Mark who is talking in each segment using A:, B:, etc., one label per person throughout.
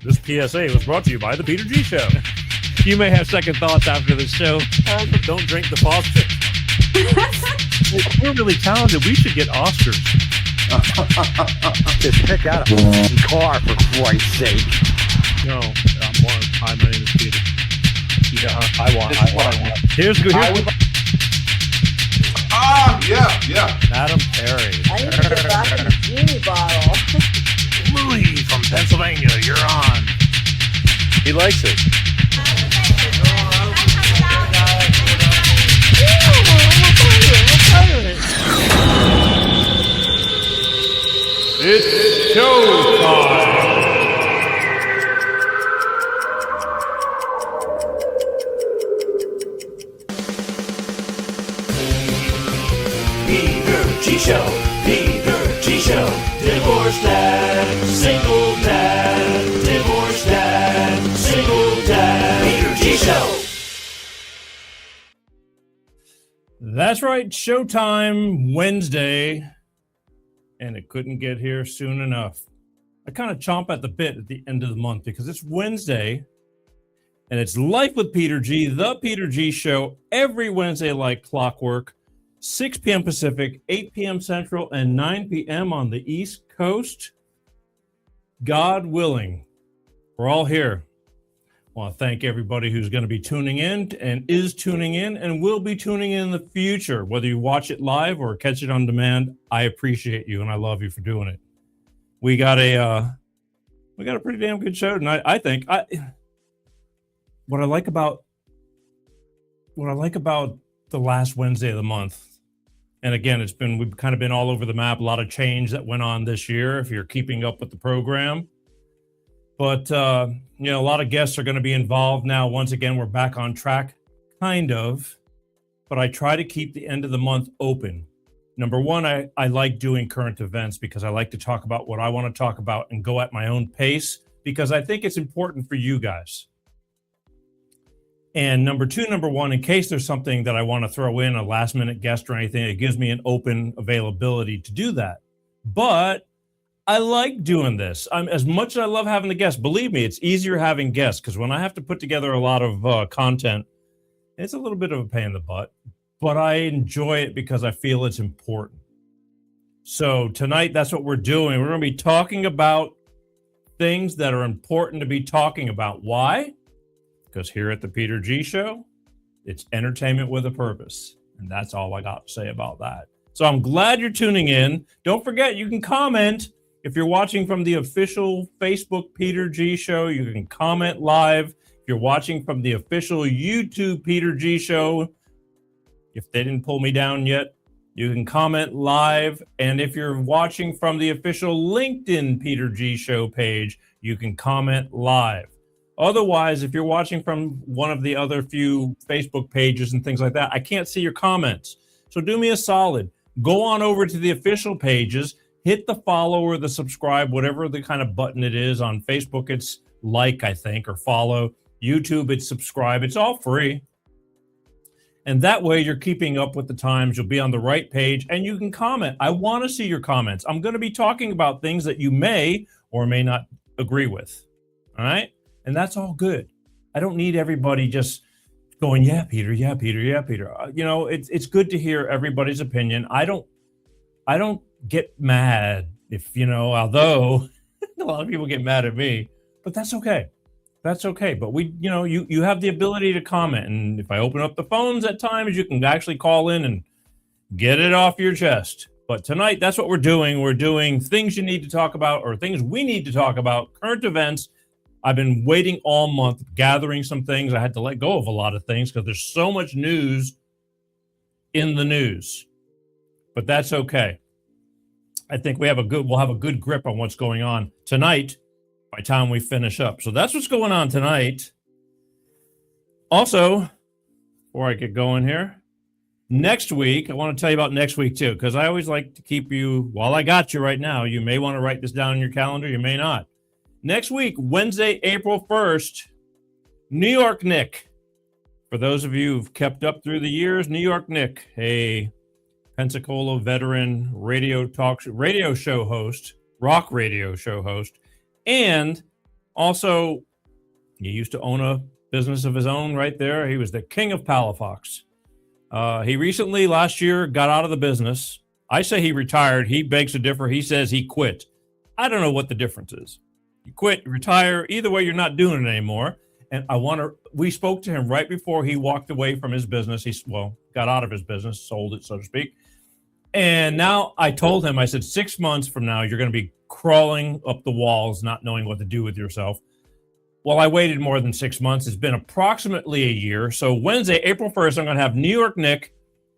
A: This PSA was brought to you by the Peter G Show.
B: You may have second thoughts after the show.
A: Don't drink the faucet.
B: We're really talented. We should get Oscars.
C: Just pick out a car, for Christ's sake.
B: No, hi, my name is Peter. Yeah, I want. Here's good.
D: Yeah.
A: Madam Perry.
E: I need to get back in the genie bottle.
B: Louis from Pennsylvania, you're on.
A: He likes it.
D: It's showtime.
F: Peter G Show, Peter G Show, divorced dad, single dad, divorced dad, single dad, Peter G Show.
A: That's right, Showtime Wednesday, and it couldn't get here soon enough. I kind of chomp at the bit at the end of the month because it's Wednesday, and it's Life with Peter G, the Peter G Show, every Wednesday like clockwork. 6 p.m. Pacific, 8 p.m. Central, and 9 p.m. on the East Coast. God willing, we're all here. I want to thank everybody who's going to be tuning in and is tuning in and will be tuning in the future. Whether you watch it live or catch it on demand, I appreciate you and I love you for doing it. We got a pretty damn good show tonight. I think what I like about the last Wednesday of the month. And again, we've kind of been all over the map, a lot of change that went on this year, if you're keeping up with the program. But, a lot of guests are going to be involved now. Once again, we're back on track, kind of. But I try to keep the end of the month open. Number one, I like doing current events because I like to talk about what I want to talk about and go at my own pace because I think it's important for you guys. And number one, in case there's something that I want to throw in, a last minute guest or anything, it gives me an open availability to do that. But I like doing this. As much as I love having the guests, believe me, it's easier having guests because when I have to put together a lot of content, it's a little bit of a pain in the butt, but I enjoy it because I feel it's important. So tonight, that's what we're doing. We're going to be talking about things that are important to be talking about. Why? Because here at the Peter G Show, it's entertainment with a purpose. And that's all I got to say about that. So I'm glad you're tuning in. Don't forget, you can comment. If you're watching from the official Facebook Peter G Show, you can comment live. If you're watching from the official YouTube Peter G Show, if they didn't pull me down yet, you can comment live. And if you're watching from the official LinkedIn Peter G Show page, you can comment live. Otherwise, if you're watching from one of the other few Facebook pages and things like that, I can't see your comments. So do me a solid. Go on over to the official pages, hit the follow or the subscribe, whatever the kind of button it is. On Facebook, it's like, I think, or follow. YouTube, it's subscribe. It's all free. And that way you're keeping up with the times. You'll be on the right page and you can comment. I want to see your comments. I'm going to be talking about things that you may or may not agree with. All right? And that's all good. I don't need everybody just going, yeah, Peter, yeah, Peter, yeah, Peter. It's good to hear everybody's opinion. I don't get mad if, although a lot of people get mad at me, but that's okay. That's okay. But you have the ability to comment. And if I open up the phones at times, you can actually call in and get it off your chest. But tonight, that's what we're doing. We're doing things you need to talk about or things we need to talk about, current events. I've been waiting all month, gathering some things. I had to let go of a lot of things because there's so much news in the news. But that's okay. I think we'll have a good grip on what's going on tonight by the time we finish up. So that's what's going on tonight. Also, before I get going here, next week, I want to tell you about next week too, because I always like to keep you, while I got you right now, you may want to write this down in your calendar, you may not. Next week, Wednesday, April 1st, New York Nick. For those of you who've kept up through the years, New York Nick, a Pensacola veteran radio show host, rock radio show host, and Also, he used to own a business of his own right there. He was the king of Palafox. He recently, last year, got out of the business. I say he retired. He begs to differ. He says he quit. I don't know what the difference is. You quit, retire. Either way, you're not doing it anymore. And we spoke to him right before he walked away from his business. Got out of his business, sold it, so to speak. And now I told him, I said, 6 months from now, you're going to be crawling up the walls, not knowing what to do with yourself. Well, I waited more than 6 months. It's been approximately a year. So Wednesday, April 1st, I'm going to have New York Nick.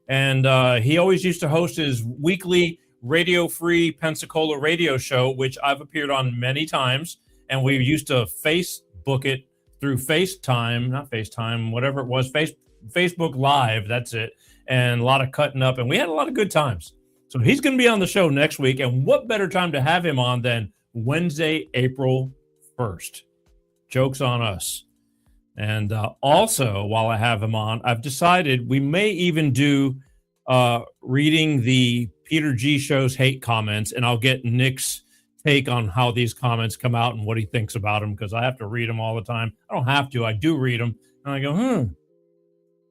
A: And he always used to host his weekly radio-free Pensacola radio show, which I've appeared on many times. And we used to Facebook it through FaceTime, whatever it was, Facebook Live, that's it. And a lot of cutting up. And we had a lot of good times. So he's going to be on the show next week. And what better time to have him on than Wednesday, April 1st? Joke's on us. And also, while I have him on, I've decided we may even do reading the Peter G Show's hate comments, and I'll get Nick's take on how these comments come out and what he thinks about them, because I have to read them all the time. I don't have to. I do read them. And I go,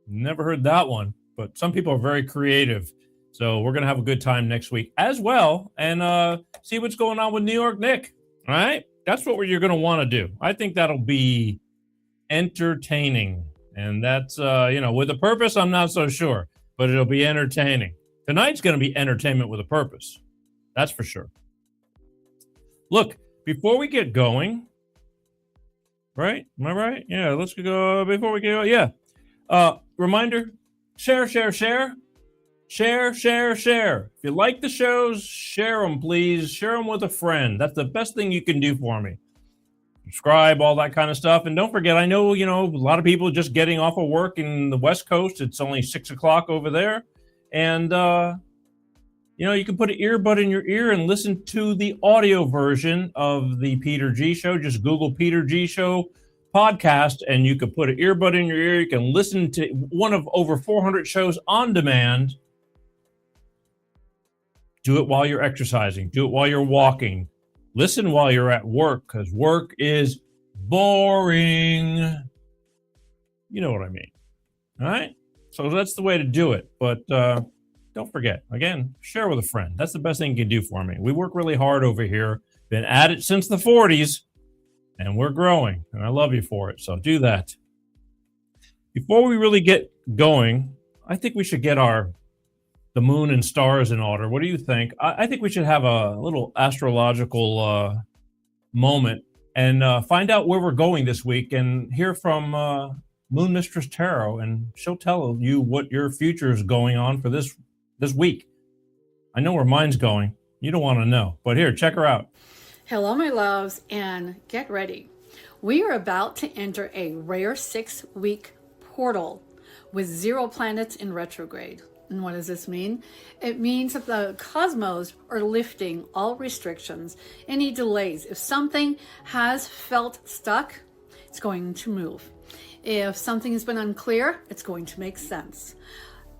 A: never heard that one. But some people are very creative. So we're going to have a good time next week as well, and see what's going on with New York Nick. All right? That's what you're going to want to do. I think that'll be entertaining. And that's, with a purpose, I'm not so sure. But it'll be entertaining. Tonight's going to be entertainment with a purpose. That's for sure. Look, before we get going, right? Am I right? Yeah, let's go. Before we go, yeah. Reminder, share. Share. If you like the shows, share them, please. Share them with a friend. That's the best thing you can do for me. Subscribe, all that kind of stuff. And don't forget, I know, a lot of people just getting off of work in the West Coast. It's only 6 o'clock over there. And, you can put an earbud in your ear and listen to the audio version of the Peter G Show. Just Google Peter G Show podcast, and you can put an earbud in your ear. You can listen to one of over 400 shows on demand. Do it while you're exercising. Do it while you're walking. Listen while you're at work, because work is boring. You know what I mean. All right? So that's the way to do it. But don't forget, again, share with a friend. That's the best thing you can do for me. We work really hard over here. Been at it since the 40s, and we're growing. And I love you for it. So do that. Before we really get going, I think we should get the moon and stars in order. What do you think? I think we should have a little astrological moment and find out where we're going this week and hear from Moon Mistress Tarot, and she'll tell you what your future is going on for this week. I know where mine's going. You don't want to know, but here, check her out.
G: Hello, my loves, and get ready. We are about to enter a rare 6-week portal with 0 planets in retrograde. And what does this mean? It means that the cosmos are lifting all restrictions, any delays. If something has felt stuck, it's going to move. If something has been unclear, it's going to make sense.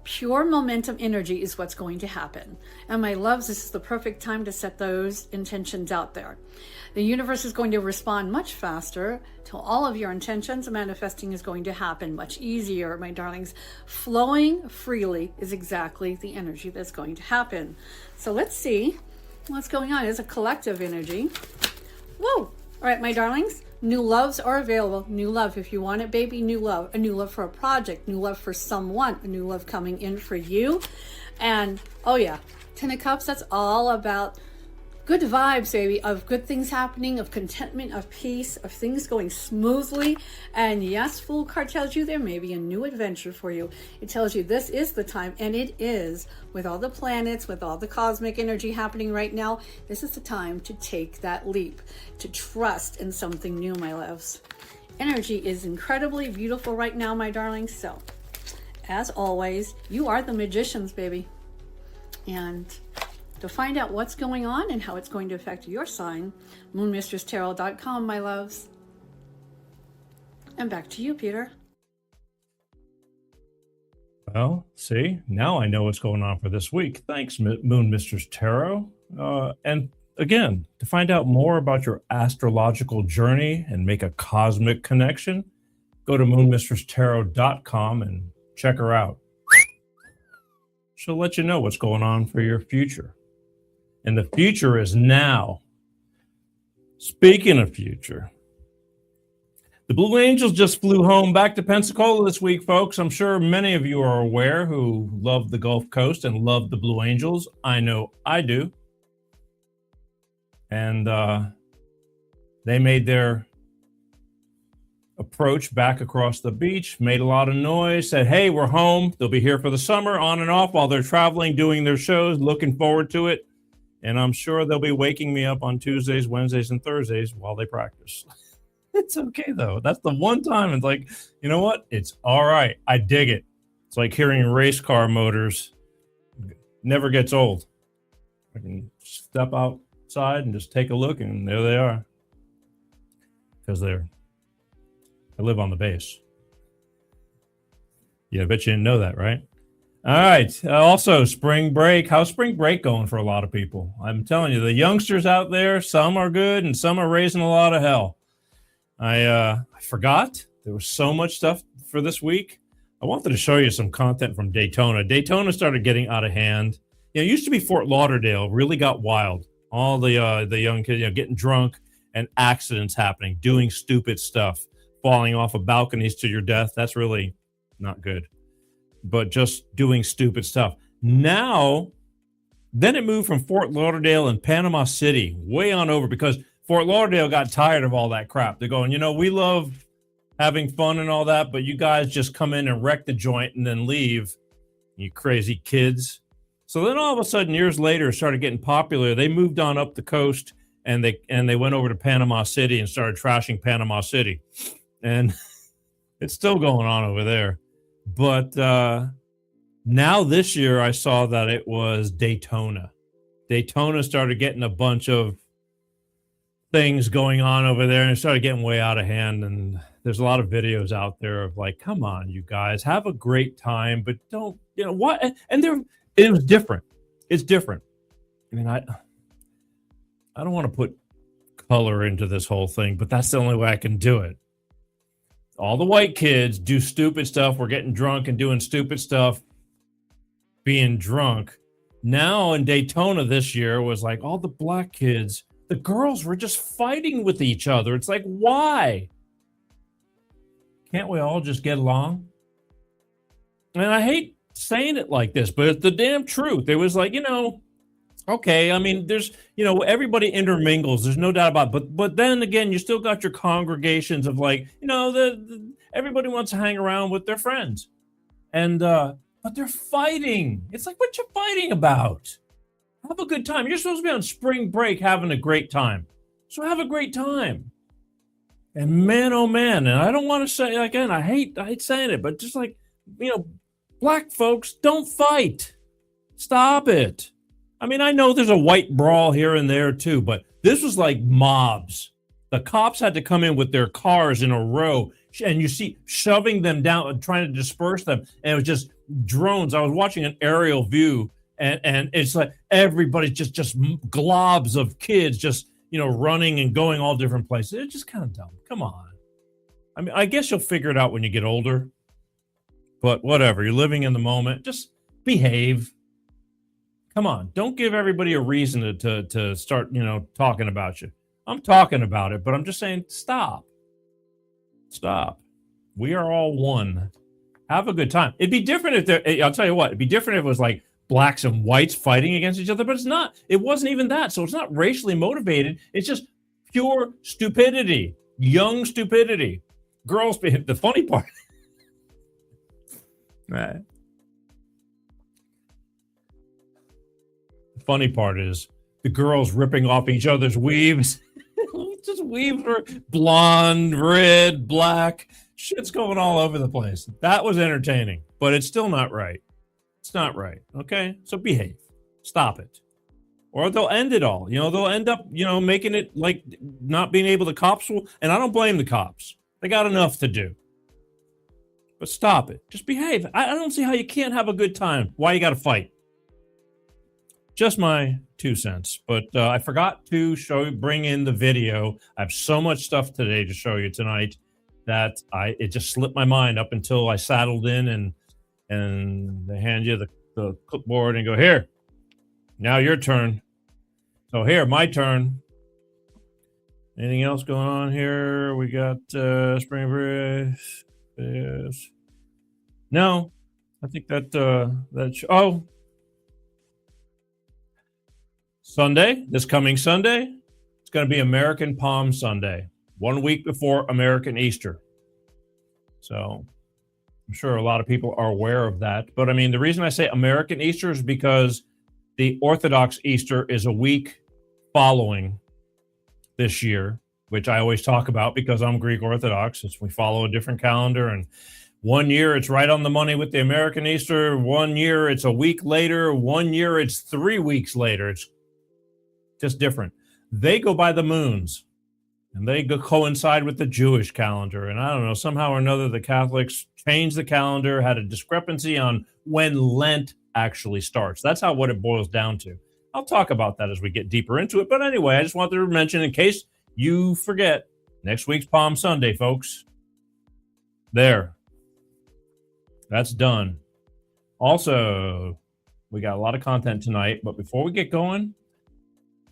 G: Pure momentum energy is what's going to happen. And my loves, this is the perfect time to set those intentions out there. The universe is going to respond much faster to all of your intentions. Manifesting is going to happen much easier, my darlings. Flowing freely is exactly the energy that's going to happen. So let's see what's going on. It's a collective energy. Whoa! All right, my darlings. New loves are available. New love, if you want it, baby. New love. A new love for a project. New love for someone. A new love coming in for you. And, oh yeah, 10 of Cups, that's all about good vibes, baby, of good things happening, of contentment, of peace, of things going smoothly. And yes, Fool card tells you there may be a new adventure for you. It tells you this is the time, and it is, with all the planets, with all the cosmic energy happening right now, this is the time to take that leap, to trust in something new, my loves. Energy is incredibly beautiful right now, my darlings. So, as always, you are the magicians, baby. And to find out what's going on and how it's going to affect your sign, moonmistresstarot.com, my loves. And back to you, Peter.
A: Well, see, now I know what's going on for this week. Thanks, Moon Mistress Tarot. And again, to find out more about your astrological journey and make a cosmic connection, go to moonmistresstarot.com and check her out. She'll let you know what's going on for your future. And the future is now. Speaking of future, the Blue Angels just flew home back to Pensacola this week, folks. I'm sure many of you are aware who love the Gulf Coast and love the Blue Angels. I know I do. And they made their approach back across the beach, made a lot of noise, said, hey, we're home. They'll be here for the summer, on and off while they're traveling, doing their shows, looking forward to it. And I'm sure they'll be waking me up on Tuesdays, Wednesdays, and Thursdays while they practice. It's okay, though. That's the one time it's like, you know what? It's all right. I dig it. It's like hearing race car motors. Never gets old. I can step outside and just take a look, and there they are. Because I live on the base. Yeah, I bet you didn't know that, right? All right. Also, spring break. How's spring break going for a lot of people? I'm telling you, the youngsters out there, some are good and some are raising a lot of hell. I forgot. There was so much stuff for this week. I wanted to show you some content from Daytona. Daytona started getting out of hand. You know, it used to be Fort Lauderdale, really got wild. All the young kids, getting drunk and accidents happening, doing stupid stuff, falling off of balconies to your death. That's really not good. But just doing stupid stuff. Now, then it moved from Fort Lauderdale and Panama City way on over because Fort Lauderdale got tired of all that crap. They're going, we love having fun and all that, but you guys just come in and wreck the joint and then leave, you crazy kids. So then all of a sudden, years later, it started getting popular. They moved on up the coast and they went over to Panama City and started trashing Panama City. And it's still going on over there. But now this year, I saw that it was Daytona. Daytona started getting a bunch of things going on over there, and it started getting way out of hand. And there's a lot of videos out there of like, come on, you guys, have a great time, but don't, what? And it was different. It's different. I mean, I don't want to put color into this whole thing, but that's the only way I can do it. All the white kids do stupid stuff. We're getting drunk and doing stupid stuff, being drunk. Now in Daytona this year was like all the black kids, the girls were just fighting with each other. It's like, why? Can't we all just get along? And I hate saying it like this, but it's the damn truth. It was like, okay, I mean, there's, everybody intermingles. There's no doubt about it. But then again, you still got your congregations of like, everybody wants to hang around with their friends. And, but they're fighting. It's like, what you fighting about? Have a good time. You're supposed to be on spring break having a great time. So have a great time. And man, oh man, and I don't want to say, again, I hate saying it, but just like, black folks, don't fight. Stop it. I mean, I know there's a white brawl here and there too, but this was like mobs. The cops had to come in with their cars in a row, and you see shoving them down and trying to disperse them. And it was just drones. I was watching an aerial view, and it's like everybody's just globs of kids just, running and going all different places. It's just kind of dumb. Come on. I mean, I guess you'll figure it out when you get older, but whatever. You're living in the moment. Just behave. Come on, don't give everybody a reason to start, talking about you. I'm talking about it, but I'm just saying, stop. Stop. We are all one. Have a good time. It'd be different if I'll tell you what, it'd be different if it was like blacks and whites fighting against each other, but it's not. It wasn't even that. So it's not racially motivated. It's just pure stupidity, young stupidity. Girls, the funny part. Right. Funny part is the girls ripping off each other's weaves. Just weaves were blonde, red, black. Shit's going all over the place. That was entertaining, but it's still not right. It's not right. Okay? So behave. Stop it. Or they'll end it all. They'll end up, making it like not being able to cops will, and I don't blame the cops. They got enough to do. But stop it. Just behave. I don't see how you can't have a good time. Why you got to fight? Just my 2 cents. But I forgot to bring in the video. I have so much stuff today to show you tonight that it just slipped my mind up until I saddled in and they hand you the clipboard and go, here, now your turn. So here, my turn. Anything else going on here? We got spring break. Yes. No, I think Sunday, this coming Sunday, it's going to be American Palm Sunday, 1 week before American Easter. So I'm sure a lot of people are aware of that. But I mean, the reason I say American Easter is because the Orthodox Easter is a week following this year, which I always talk about because I'm Greek Orthodox. We follow a different calendar, and 1 year it's right on the money with the American Easter. 1 year it's a week later. 1 year it's 3 weeks later. It's just different. They go by the moons, and they coincide with the Jewish calendar. And I don't know, somehow or another, the Catholics changed the calendar, had a discrepancy on when Lent actually starts. That's what it boils down to. I'll talk about that as we get deeper into it. But anyway, I just wanted to mention, in case you forget, next week's Palm Sunday, folks. There. That's done. Also, we got a lot of content tonight, but before we get going,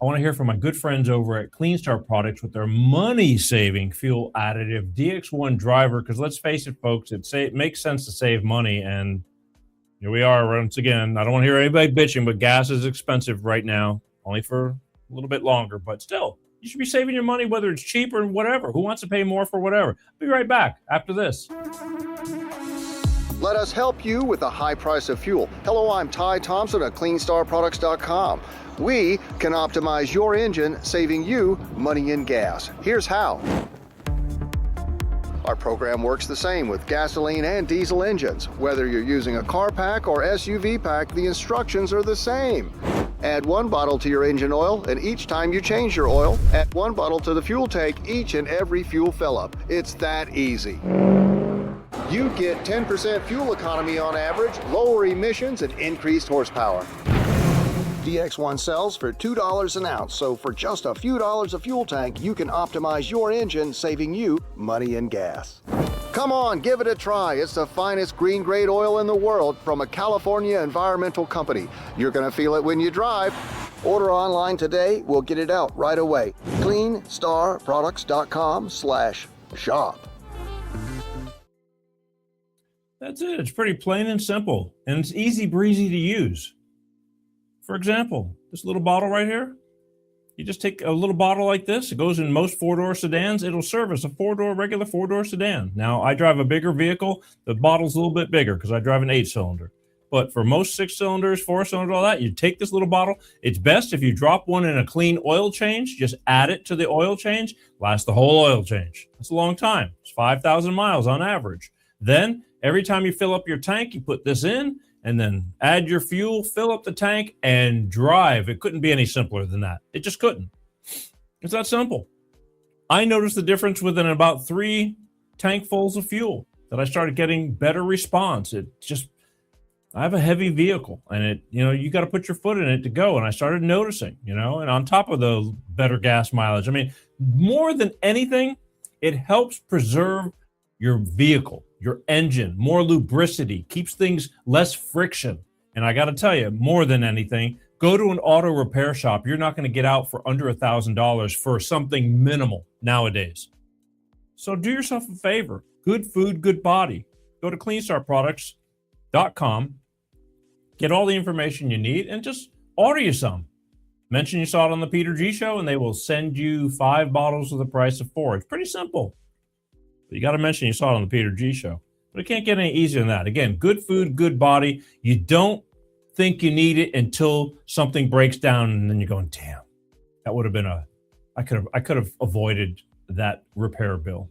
A: I want to hear from my good friends over at Clean Star Products with their money-saving fuel additive DX1 driver, because let's face it, folks, it makes sense to save money, and here we are once again. I don't want to hear anybody bitching, but gas is expensive right now, only for a little bit longer, but still, you should be saving your money, whether it's cheap or whatever. Who wants to pay more for whatever? I'll be right back after this.
H: Let us help you with the high price of fuel. Hello, I'm Ty Thompson at CleanStarProducts.com. We can optimize your engine, saving you money in gas. Here's how. Our program works the same with gasoline and diesel engines. Whether you're using a car pack or SUV pack, the instructions are the same. Add 1 bottle to your engine oil, and each time you change your oil, add 1 bottle to the fuel tank each and every fuel fill-up. It's that easy. You get 10% fuel economy on average, lower emissions, and increased horsepower. DX1 sells for $2 an ounce, so for just a few dollars a fuel tank, you can optimize your engine, saving you money in gas. Come on, give it a try. It's the finest green grade oil in the world from a California environmental company. You're going to feel it when you drive. Order online today. We'll get it out right away. CleanStarProducts.com/shop.
A: That's it. It's pretty plain and simple, and it's easy breezy to use. For example, this little bottle right here, you just take a little bottle like this. It goes in most 4-door sedans. It'll service a regular 4-door sedan. Now, I drive a bigger vehicle. The bottle's a little bit bigger because I drive an 8-cylinder. But for most 6-cylinders, 4-cylinders, all that, you take this little bottle. It's best if you drop one in a clean oil change. Just add it to the oil change. Lasts the whole oil change. That's a long time. It's 5,000 miles on average. Then, every time you fill up your tank, you put this in, and then add your fuel, fill up the tank, and drive. It couldn't be any simpler than that. It just couldn't. It's that simple. I noticed the difference within about 3 tankfuls of fuel that I started getting better response. I have a heavy vehicle, and you got to put your foot in it to go. And I started noticing, and on top of the better gas mileage, I mean, more than anything, it helps preserve your vehicle, your engine, more lubricity, keeps things less friction. And I got to tell you, more than anything, go to an auto repair shop. You're not going to get out for under $1,000 for something minimal nowadays. So do yourself a favor. Good food, good body. Go to CleanStarProducts.com. Get all the information you need and just order you some. Mention you saw it on the Peter G Show and they will send you 5 bottles for the price of 4. It's pretty simple. But you got to mention you saw it on the Peter G Show. But it can't get any easier than that. Again, good food, good body. You don't think you need it until something breaks down and then you're going, damn, that would have been I could have avoided that repair bill.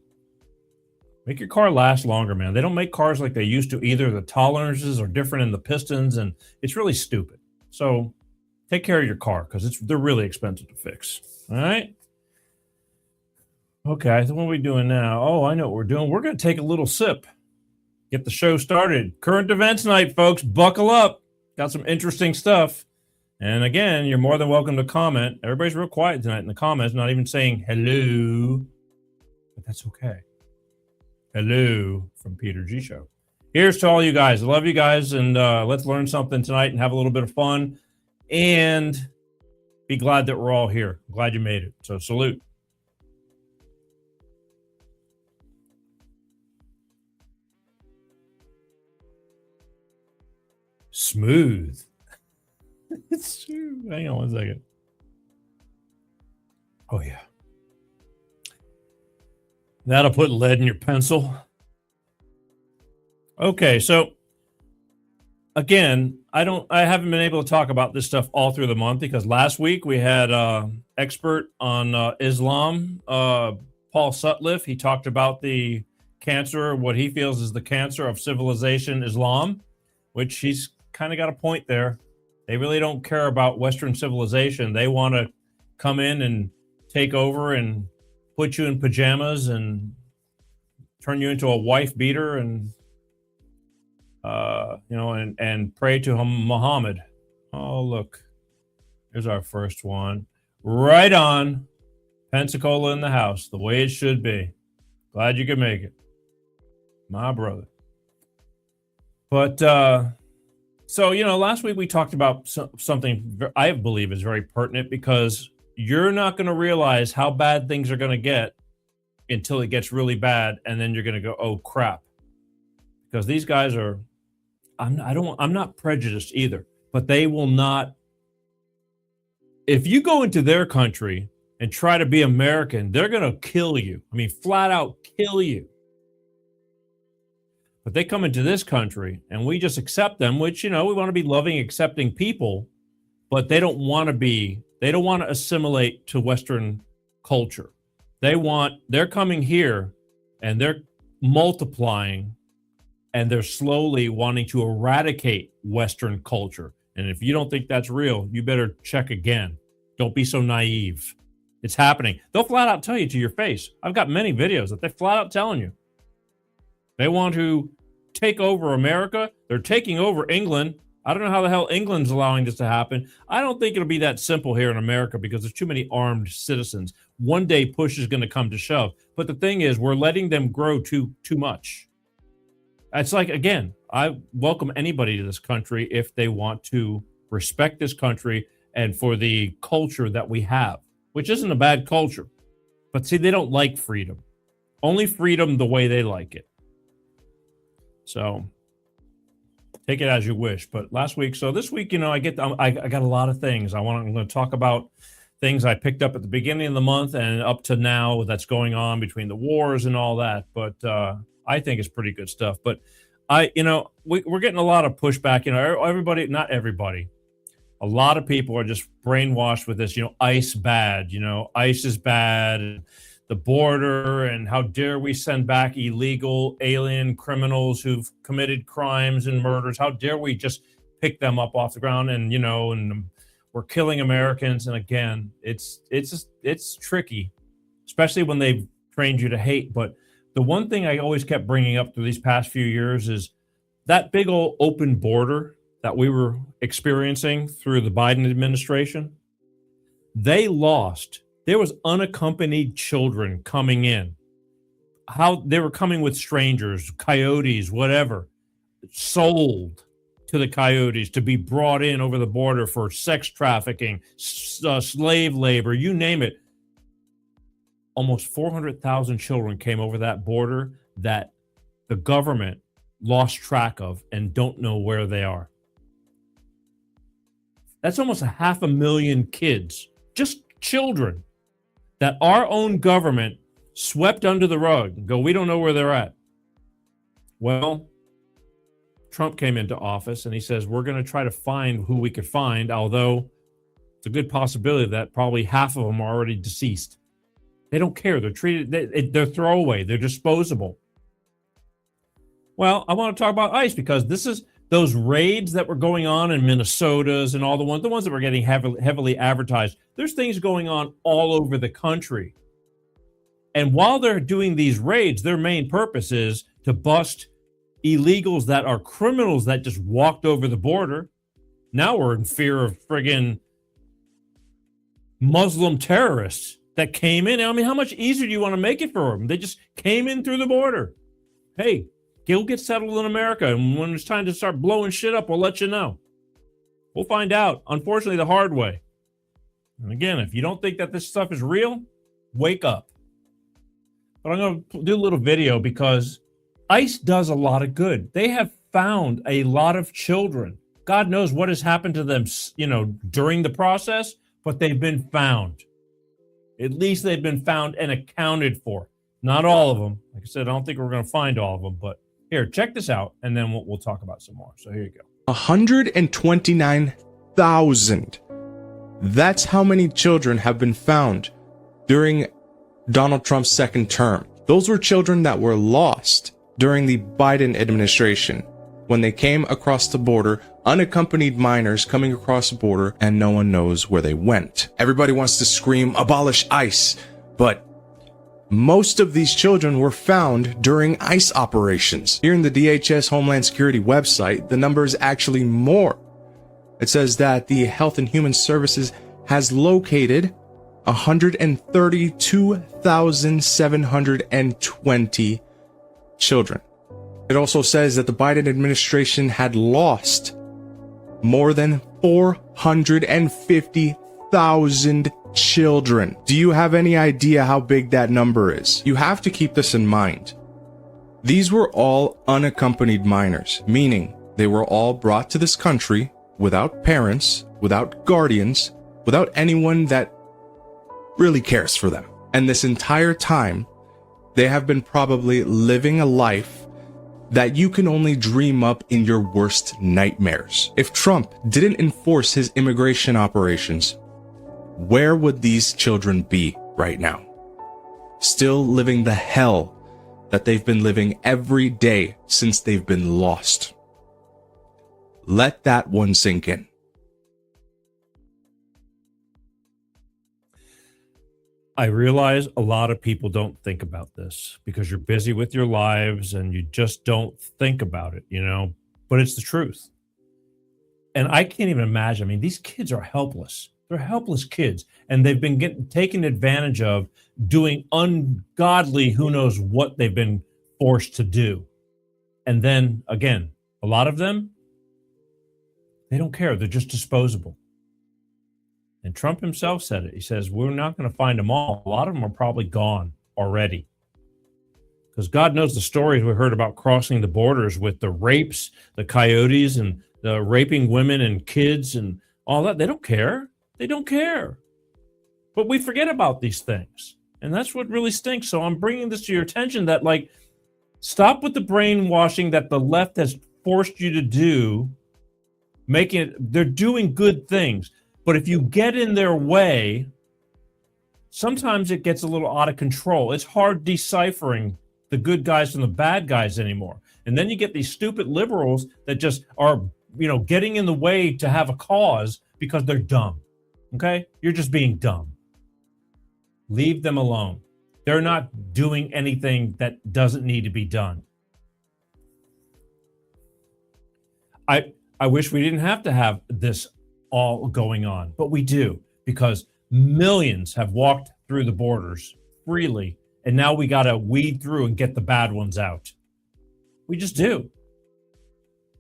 A: Make your car last longer, man. They don't make cars like they used to either. The tolerances are different in the pistons, and it's really stupid. So take care of your car because they're really expensive to fix. All right? Okay, so what are we doing now? Oh, I know what we're doing. We're going to take a little sip. Get the show started. Current events night, folks. Buckle up. Got some interesting stuff. And again, you're more than welcome to comment. Everybody's real quiet tonight in the comments, not even saying hello, but that's okay. Hello from Peter G Show. Here's to all you guys. I love you guys, and let's learn something tonight and have a little bit of fun and be glad that we're all here. I'm glad you made it. So salute. Smooth. It's true. Hang on one second. Oh, yeah. That'll put lead in your pencil. Okay, so again, I haven't been able to talk about this stuff all through the month because last week we had expert on Islam, Paul Sutliff. He talked about the cancer, what he feels is the cancer of civilization, Islam, which he's kind of got a point there. They really don't care about Western civilization. They want to come in and take over and put you in pajamas and turn you into a wife beater and, and pray to Muhammad. Oh, look, here's our first one. Right on. Pensacola in the house, the way it should be. Glad you could make it. My brother. But, so, last week we talked about something I believe is very pertinent because you're not going to realize how bad things are going to get until it gets really bad. And then you're going to go, oh, crap. Because these guys are, I'm not prejudiced either, but they will not. If you go into their country and try to be American, they're going to kill you. I mean, flat out kill you. But they come into this country and we just accept them, which, we want to be loving, accepting people, but they don't want to assimilate to Western culture. They're coming here and they're multiplying and they're slowly wanting to eradicate Western culture. And if you don't think that's real, you better check again. Don't be so naive. It's happening. They'll flat out tell you to your face. I've got many videos that they're flat out telling you. They want to take over America. They're taking over England. I don't know how the hell England's allowing this to happen. I don't think it'll be that simple here in America because there's too many armed citizens. One day push is going to come to shove. But the thing is, we're letting them grow too much. It's like, again, I welcome anybody to this country if they want to respect this country and for the culture that we have, which isn't a bad culture. But see, they don't like freedom. Only freedom the way they like it. So take it as you wish. But this week, I got a lot of things. I'm going to talk about things I picked up at the beginning of the month and up to now that's going on between the wars and all that. But I think it's pretty good stuff. But we're getting a lot of pushback. Everybody, not everybody, a lot of people are just brainwashed with this. ICE bad. ICE is bad. The border, and how dare we send back illegal alien criminals who've committed crimes and murders? How dare we just pick them up off the ground? And and we're killing Americans. And again, it's tricky, especially when they've trained you to hate. But the one thing I always kept bringing up through these past few years is that big old open border that we were experiencing through the Biden administration. They lost. There was unaccompanied children coming in. How they were coming with strangers, coyotes, whatever, sold to the coyotes to be brought in over the border for sex trafficking, slave labor, you name it. Almost 400,000 children came over that border that the government lost track of and don't know where they are. That's almost 500,000 kids, just children, that our own government swept under the rug and go, we don't know where they're at. Well, Trump came into office and he says, we're going to try to find who we could find, although it's a good possibility that probably half of them are already deceased. They don't care. They're treated, they're throwaway. They're disposable. Well, I want to talk about ICE because this is those raids that were going on in Minnesota's and all the ones that were getting heavily advertised. There's things going on all over the country. And while they're doing these raids, their main purpose is to bust illegals that are criminals that just walked over the border, Now we're in fear of friggin' Muslim terrorists that came in. I mean, how much easier do you want to make it for them? They just came in through the border. Hey, you'll get settled in America, and when it's time to start blowing shit up, we'll let you know. We'll find out, unfortunately, the hard way. And again, if you don't think that this stuff is real, wake up. But I'm going to do a little video because ICE does a lot of good. They have found a lot of children. God knows what has happened to them, during the process, but they've been found. At least they've been found and accounted for. Not all of them. Like I said, I don't think we're going to find all of them, but here, check this out, and then we'll talk about some more. So here you go.
I: 129,000. That's how many children have been found during Donald Trump's second term. Those were children that were lost during the Biden administration when they came across the border, unaccompanied minors coming across the border, and no one knows where they went. Everybody wants to scream, abolish ICE, but most of these children were found during ICE operations. Here in the DHS Homeland Security website, the number is actually more. It says that the Health and Human Services has located 132,720 children. It also says that the Biden administration had lost more than 450,000 children. Do you have any idea how big that number is? You have to keep this in mind. These were all unaccompanied minors, meaning they were all brought to this country without parents, without guardians, without anyone that really cares for them. And this entire time, they have been probably living a life that you can only dream up in your worst nightmares. If Trump didn't enforce his immigration operations, where would these children be right now? Still living the hell that they've been living every day since they've been lost. Let that one sink in.
A: I realize a lot of people don't think about this because you're busy with your lives and you just don't think about it, but it's the truth. And I can't even imagine. I mean, these kids are helpless. They're helpless kids, and they've been taken advantage of doing ungodly, who knows what they've been forced to do. And then again, a lot of them, they don't care. They're just disposable. And Trump himself said it. He says, we're not going to find them all. A lot of them are probably gone already. Because God knows the stories we heard about crossing the borders with the rapes, the coyotes, and the raping women and kids and all that. They don't care. They don't care. But we forget about these things. And that's what really stinks. So I'm bringing this to your attention that, stop with the brainwashing that the left has forced you to do. They're doing good things. But if you get in their way, sometimes it gets a little out of control. It's hard deciphering the good guys from the bad guys anymore. And then you get these stupid liberals that just are, getting in the way to have a cause because they're dumb. Okay? You're just being dumb. Leave them alone. They're not doing anything that doesn't need to be done. I wish we didn't have to have this all going on, but we do, because millions have walked through the borders freely, and now we got to weed through and get the bad ones out. We just do.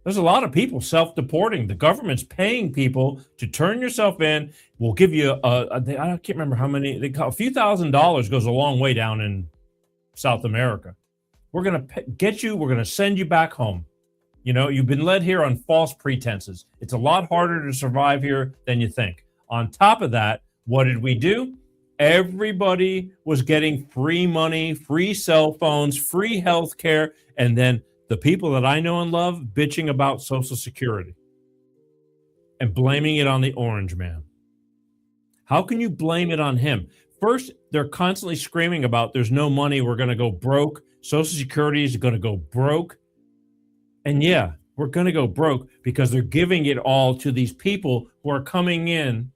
A: There's a lot of people self-deporting. The government's paying people to turn yourself in. We'll give you I can't remember how many. A few $1,000s goes a long way down in South America. We're going to get you. We're going to send you back home. You've been led here on false pretenses. It's a lot harder to survive here than you think. On top of that, what did we do? Everybody was getting free money, free cell phones, free health care, and then the people that I know and love bitching about Social Security and blaming it on the orange man. How can you blame it on him? First, they're constantly screaming about there's no money, we're going to go broke, Social Security is going to go broke. And yeah, we're going to go broke because they're giving it all to these people who are coming in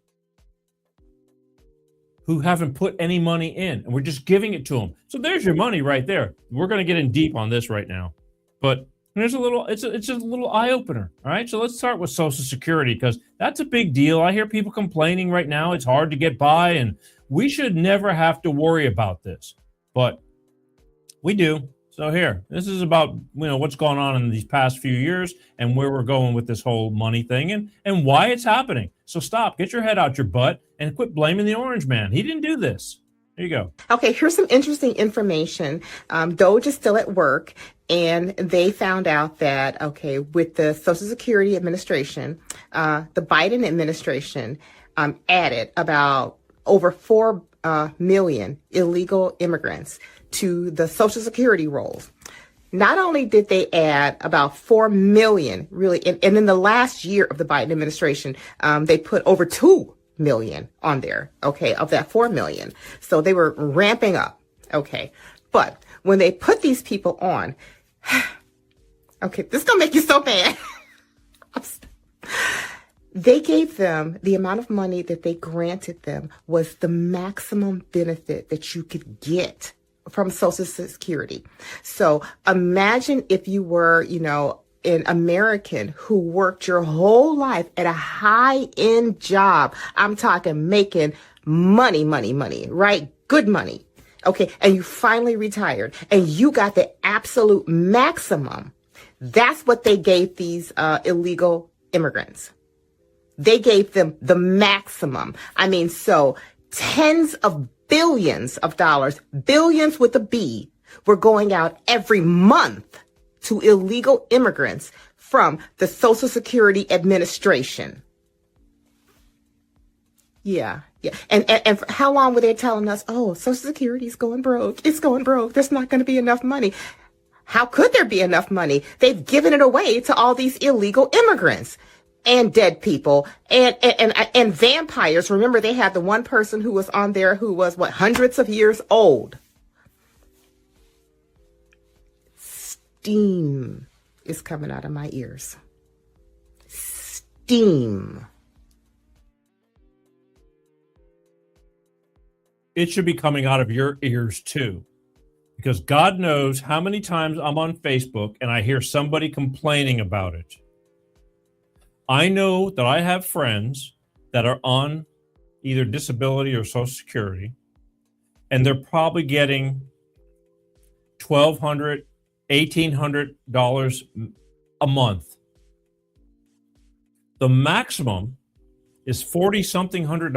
A: who haven't put any money in. And we're just giving it to them. So there's your money right there. We're going to get in deep on this right now. But And it's just a little eye opener. All right. So let's start with Social Security, because that's a big deal. I hear people complaining right now. It's hard to get by, and we should never have to worry about this, but we do. So here, this is about, what's going on in these past few years and where we're going with this whole money thing and why it's happening. So stop, get your head out your butt and quit blaming the orange man. He didn't do this. There you go.
J: Okay, here's some interesting information. Doge is still at work, and they found out that, okay, with the Social Security Administration, the Biden administration added about over 4 million illegal immigrants to the Social Security rolls. Not only did they add about 4 million, really, and in the last year of the Biden administration, they put over 2 million on there, okay, of that 4 million. So they were ramping up, okay. But when they put these people on, okay, this is going to make you so mad. They gave them the amount of money that they granted them was the maximum benefit that you could get from Social Security. So imagine if you were, an American who worked your whole life at a high-end job. I'm talking making money, right? Good money. Okay. And you finally retired and you got the absolute maximum. That's what they gave these illegal immigrants. They gave them the maximum. I mean, so tens of billions of dollars, billions with a B, were going out every month to illegal immigrants from the Social Security Administration. Yeah. And for how long were they telling us, oh, Social Security is going broke. It's going broke. There's not going to be enough money. How could there be enough money? They've given it away to all these illegal immigrants and dead people and vampires. Remember, they had the one person who was on there who was, hundreds of years old. Steam is coming out of my ears. Steam.
A: It should be coming out of your ears too, because God knows how many times I'm on Facebook and I hear somebody complaining about it. I know that I have friends that are on either disability or Social Security, and they're probably getting $1,200, $1,800 a month. The maximum is $40-something hundred.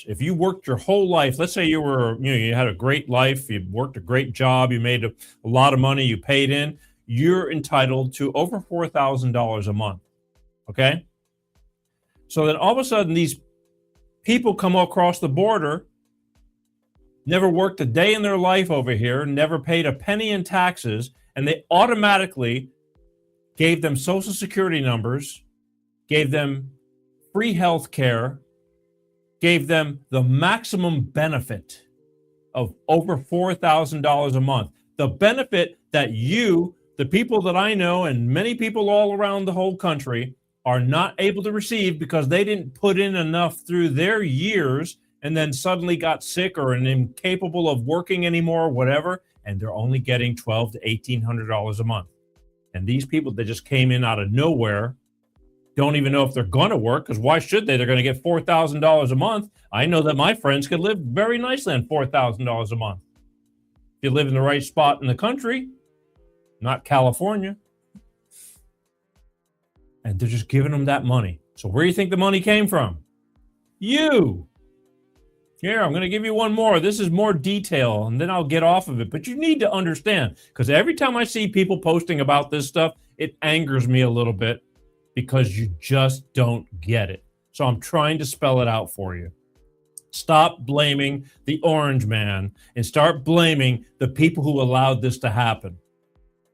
A: If you worked your whole life, let's say you had a great life, you worked a great job, you made a lot of money, you paid in, you're entitled to over $4,000 a month. Okay? So then all of a sudden, these people come across the border, never worked a day in their life over here, never paid a penny in taxes, and they automatically gave them Social Security numbers, gave them free health care, gave them the maximum benefit of over $4,000 a month. The benefit that you, the people that I know, and many people all around the whole country are not able to receive because they didn't put in enough through their years and then suddenly got sick or incapable of working anymore, whatever, and they're only getting $1,200 to $1,800 a month. And these people that just came in out of nowhere don't even know if they're going to work, because why should they? They're going to get $4,000 a month. I know that my friends could live very nicely on $4,000 a month. If you live in the right spot in the country, not California. And they're just giving them that money. So where do you think the money came from? You. Here, I'm going to give you one more. This is more detail, and then I'll get off of it. But you need to understand, because every time I see people posting about this stuff, it angers me a little bit because you just don't get it. So I'm trying to spell it out for you. Stop blaming the orange man and start blaming the people who allowed this to happen.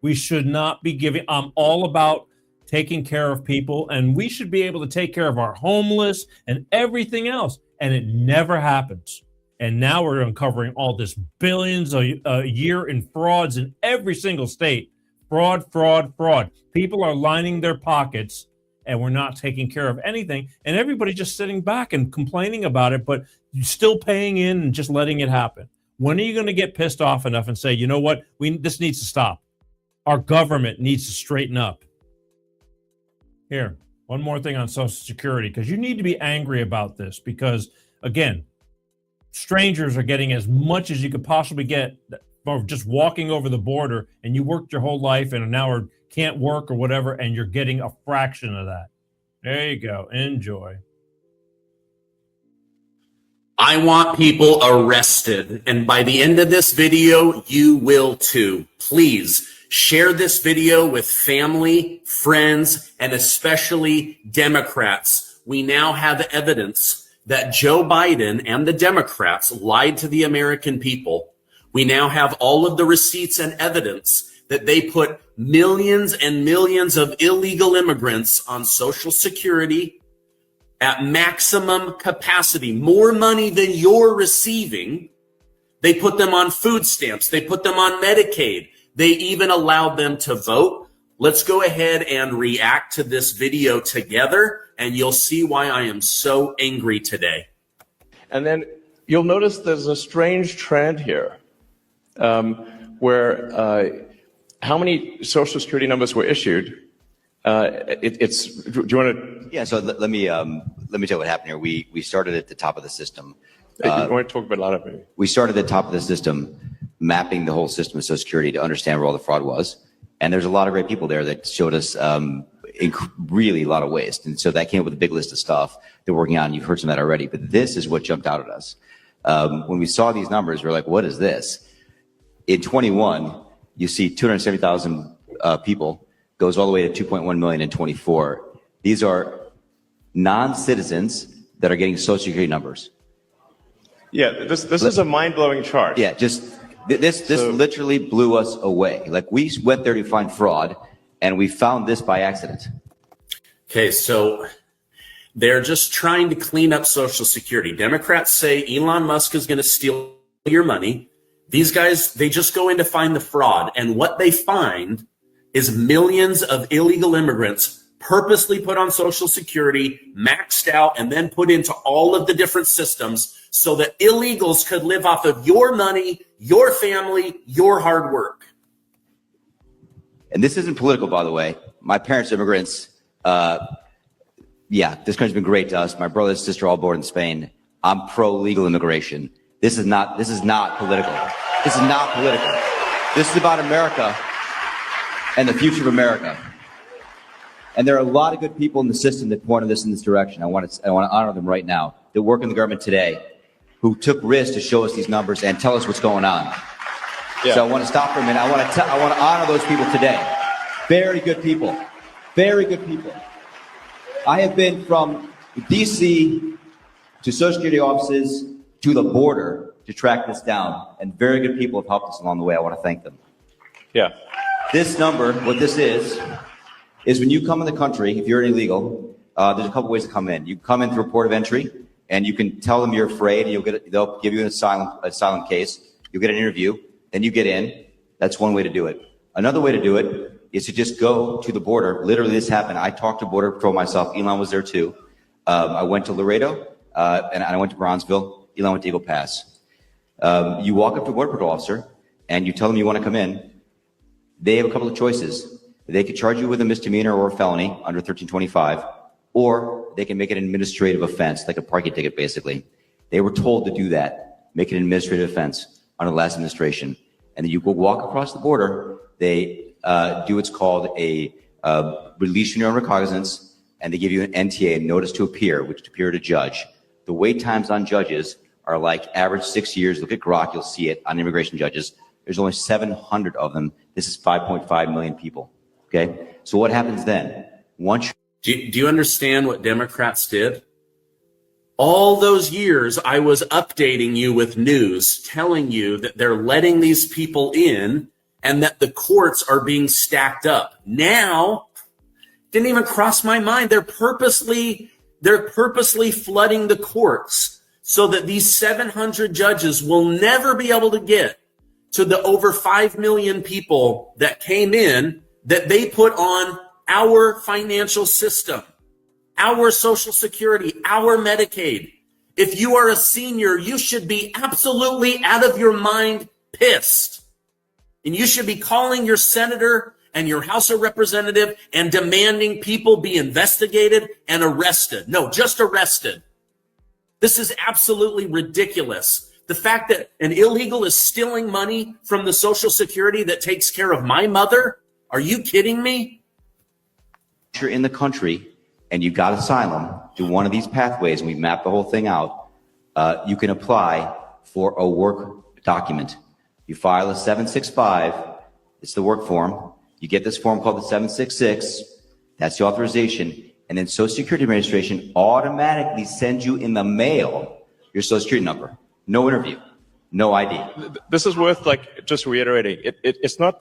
A: We should not be giving. I'm all about taking care of people, and we should be able to take care of our homeless and everything else. And it never happens. And now we're uncovering all this billions a year in frauds in every single state. Fraud, fraud, fraud. People are lining their pockets, and we're not taking care of anything. And everybody's just sitting back and complaining about it, but you're still paying in and just letting it happen. When are you going to get pissed off enough and say, you know what, this needs to stop? our government needs to straighten up. Here, one more thing on Social Security, because you need to be angry about this because, again, strangers are getting as much as you could possibly get for just walking over the border, and you worked your whole life and now can't work or whatever, and you're getting a fraction of that. There you go. Enjoy.
K: I want people arrested, and by the end of this video, you will too. Please share this video with family, friends, and especially Democrats. We now have evidence that Joe Biden and the Democrats lied to the American people. We now have all of the receipts and evidence that they put millions and millions of illegal immigrants on Social Security at maximum capacity, more money than you're receiving. They put them on food stamps. They put them on Medicaid. They even allowed them to vote. Let's go ahead and react to this video together, and you'll see why I am so angry today.
L: And then you'll notice there's a strange trend here where how many Social Security numbers were issued. Do you want to?
M: Yeah. So let me tell you what happened here. We started at the top of the system.
L: You want to talk about a lot of it?
M: We started at the top of the system, mapping the whole system of Social Security to understand where all the fraud was. And there's a lot of great people there that showed us really a lot of waste. And so that came up with a big list of stuff they're working on. You've heard some of that already. But this is what jumped out at us. When we saw these numbers, we're like, what is this? In 21, you see 270,000 people. Goes all the way to 2.1 million in 24. These are non-citizens that are getting Social Security numbers.
L: Yeah, this is a mind-blowing chart.
M: Yeah, this literally blew us away. Like, we went there to find fraud, and we found this by accident.
K: Okay, so they're just trying to clean up Social Security. Democrats say Elon Musk is going to steal your money. These guys, they just go in to find the fraud, and what they find is millions of illegal immigrants purposely put on Social Security, maxed out, and then put into all of the different systems so that illegals could live off of your money, your family, your hard work.
M: And this isn't political, by the way. My parents are immigrants. Yeah, this country's been great to us. My brother and sister all born in Spain. I'm pro-legal immigration. This is not political. This is not political. This is about America and the future of America. And there are a lot of good people in the system that pointed this in this direction. I want to honor them right now. That work in the government today, who took risks to show us these numbers and tell us what's going on. Yeah. So I want to stop for a minute. I want to honor those people today. Very good people. Very good people. I have been from DC to Social Security offices to the border to track this down, and very good people have helped us along the way. I want to thank them.
L: Yeah.
M: This number, what this is when you come in the country, if you're illegal, there's a couple ways to come in. You come in through a port of entry, and you can tell them you're afraid, and they'll give you an asylum case. You'll get an interview, then you get in. That's one way to do it. Another way to do it is to just go to the border. Literally, this happened. I talked to Border Patrol myself. Elon was there too. I went to Laredo, and I went to Bronzeville. Elon went to Eagle Pass. You walk up to a Border Patrol officer, and you tell them you want to come in. They have a couple of choices. They could charge you with a misdemeanor or a felony under 1325, or they can make it an administrative offense, like a parking ticket, basically. They were told to do that, make it an administrative offense under the last administration. And then you go walk across the border. They do what's called a release from your own recognizance, and they give you an NTA, a notice to appear, which to appear to judge. The wait times on judges are like average 6 years. Look at Grok, you'll see it on immigration judges. There's only 700 of them. This is 5.5 million people. Okay, so what happens then? Do you understand what Democrats did? All those years, I was updating you with news, telling you that they're letting these people in and that the courts are being stacked up. Now, didn't even cross my mind. They're purposely flooding the courts so that these 700 judges will never be able to get to the over 5 million people that came in that they put on our financial system, our Social Security, our Medicaid. If you are a senior, you should be absolutely out of your mind pissed. And you should be calling your senator
K: and your House of Representative and demanding people be investigated and arrested. No, just arrested. This is absolutely ridiculous. The fact that an illegal is stealing money from the Social Security that takes care of my mother? Are you kidding me?
M: If you're in the country and you got asylum through one of these pathways, and we map the whole thing out, you can apply for a work document. You file a 765, it's the work form. You get this form called the 766, that's the authorization, and then Social Security Administration automatically sends you in the mail your Social Security number. No interview, no ID.
L: This is worth just reiterating. It's not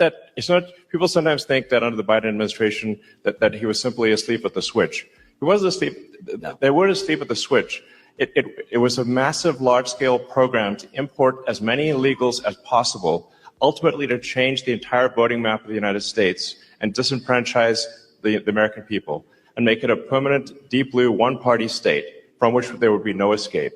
L: people sometimes think that under the Biden administration that he was simply asleep at the switch. He wasn't asleep.
M: No.
L: They weren't asleep at the switch. It was a massive, large-scale program to import as many illegals as possible, ultimately to change the entire voting map of the United States and disenfranchise the American people and make it a permanent, deep blue, one-party state from which there would be no escape.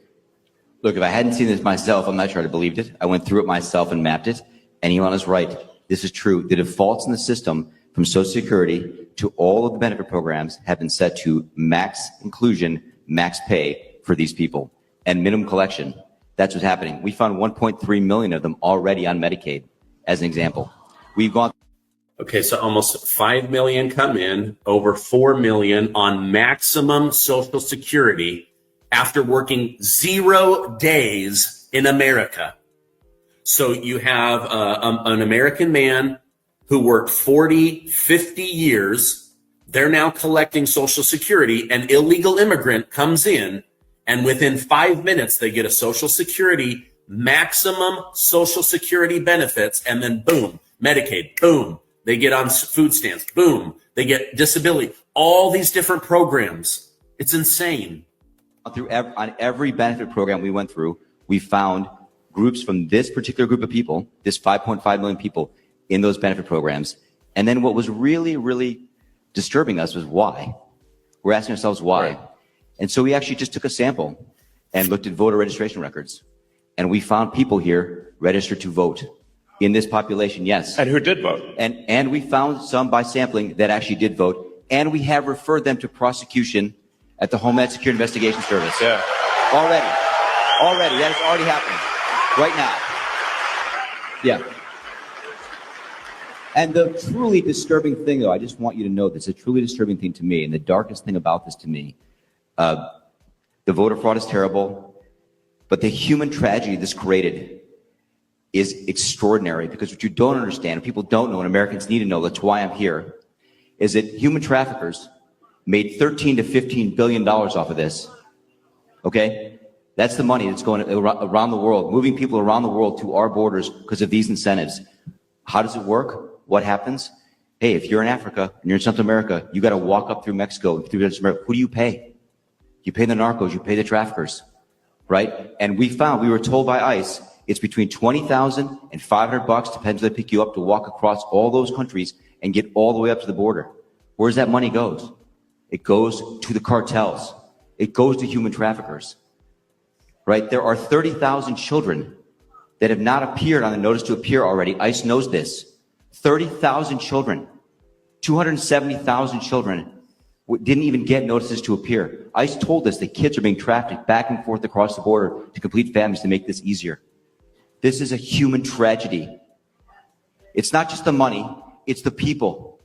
M: Look, if I hadn't seen this myself, I'm not sure I'd have believed it. I went through it myself and mapped it, and Elon is right. This is true. The defaults in the system from Social Security to all of the benefit programs have been set to max inclusion, max pay for these people, and minimum collection. That's what's happening. We found 1.3 million of them already on Medicaid, as an example. We've gone.
K: Okay, so almost 5 million come in, over 4 million on maximum Social Security after working 0 days in America. So you have an American man who worked 40, 50 years. They're now collecting Social Security. An illegal immigrant comes in, and within 5 minutes, they get a Social Security, maximum Social Security benefits, and then boom, Medicaid, boom, they get on food stamps, boom, they get disability, all these different programs. It's insane.
M: On every benefit program we went through, we found groups from this particular group of people, this 5.5 million people in those benefit programs. And then what was really, really disturbing us was why. We're asking ourselves why. Right. And so we actually just took a sample and looked at voter registration records. And we found people here registered to vote in this population, yes.
L: And who did vote?
M: And we found some by sampling that actually did vote. And we have referred them to prosecution at the Homeland Security Investigation Service.
L: Yeah.
M: Already, that is already happening right now. Yeah. And the truly disturbing thing, though, I just want you to know this, a truly disturbing thing to me, and the darkest thing about this to me, the voter fraud is terrible, but the human tragedy this created is extraordinary, because what you don't understand, and people don't know, and Americans need to know, that's why I'm here, is that human traffickers made $13 to $15 billion off of this. Okay? That's the money that's going around the world, moving people around the world to our borders because of these incentives. How does it work? What happens? Hey, if you're in Africa and you're in Central America, you got to walk up through Mexico, through Central America. Who do you pay? You pay the narcos, you pay the traffickers, right? And we were told by ICE, it's between $20,000 and $500, depends where they pick you up, to walk across all those countries and get all the way up to the border. Where's that money goes? It goes to the cartels. It goes to human traffickers, right? There are 30,000 children that have not appeared on the notice to appear already. ICE knows this. 30,000 children, 270,000 children didn't even get notices to appear. ICE told us that kids are being trafficked back and forth across the border to complete families to make this easier. This is a human tragedy. It's not just the money, it's the people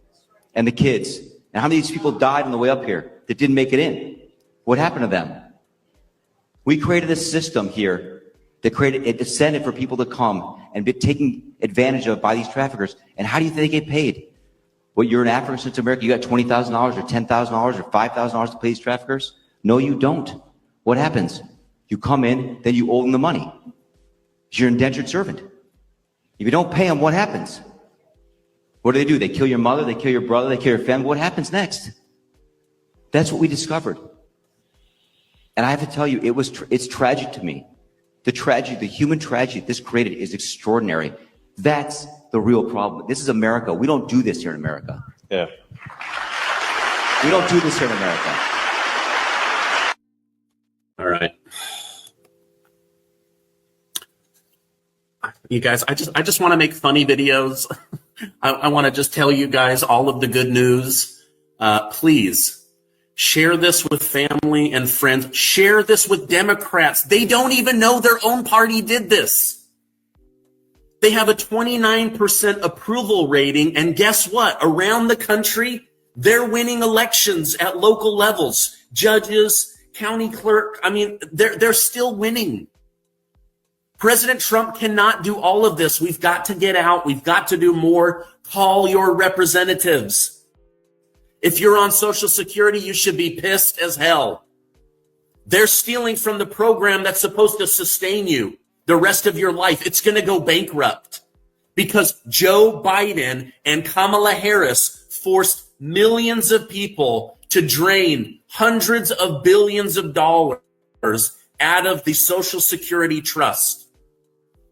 M: and the kids. And how many of these people died on the way up here that didn't make it in? What happened to them? We created a system here that created a incentive for people to come and be taken advantage of by these traffickers. And how do you think they get paid? Well, you're in Africa, Central America, you got $20,000 or $10,000 or $5,000 to pay these traffickers? No, you don't. What happens? You come in, then you owe them the money. You're an indentured servant. If you don't pay them, what happens? What do? They kill your mother, they kill your brother, they kill your family. What happens next? That's what we discovered. And I have to tell you, it's tragic to me. The tragedy, the human tragedy this created is extraordinary. That's the real problem. This is America. We don't do this here in America.
L: Yeah.
M: We don't do this here in America.
K: All right. You guys, I just want to make funny videos. I want to just tell you guys all of the good news. Please share this with family and friends. Share this with Democrats. They don't even know their own party did this. They have a 29% approval rating. And guess what? Around the country, they're winning elections at local levels. Judges, county clerk. I mean, they're still winning. President Trump cannot do all of this. We've got to get out. We've got to do more. Call your representatives. If you're on Social Security, you should be pissed as hell. They're stealing from the program that's supposed to sustain you the rest of your life. It's going to go bankrupt because Joe Biden and Kamala Harris forced millions of people to drain hundreds of billions of dollars out of the Social Security trust.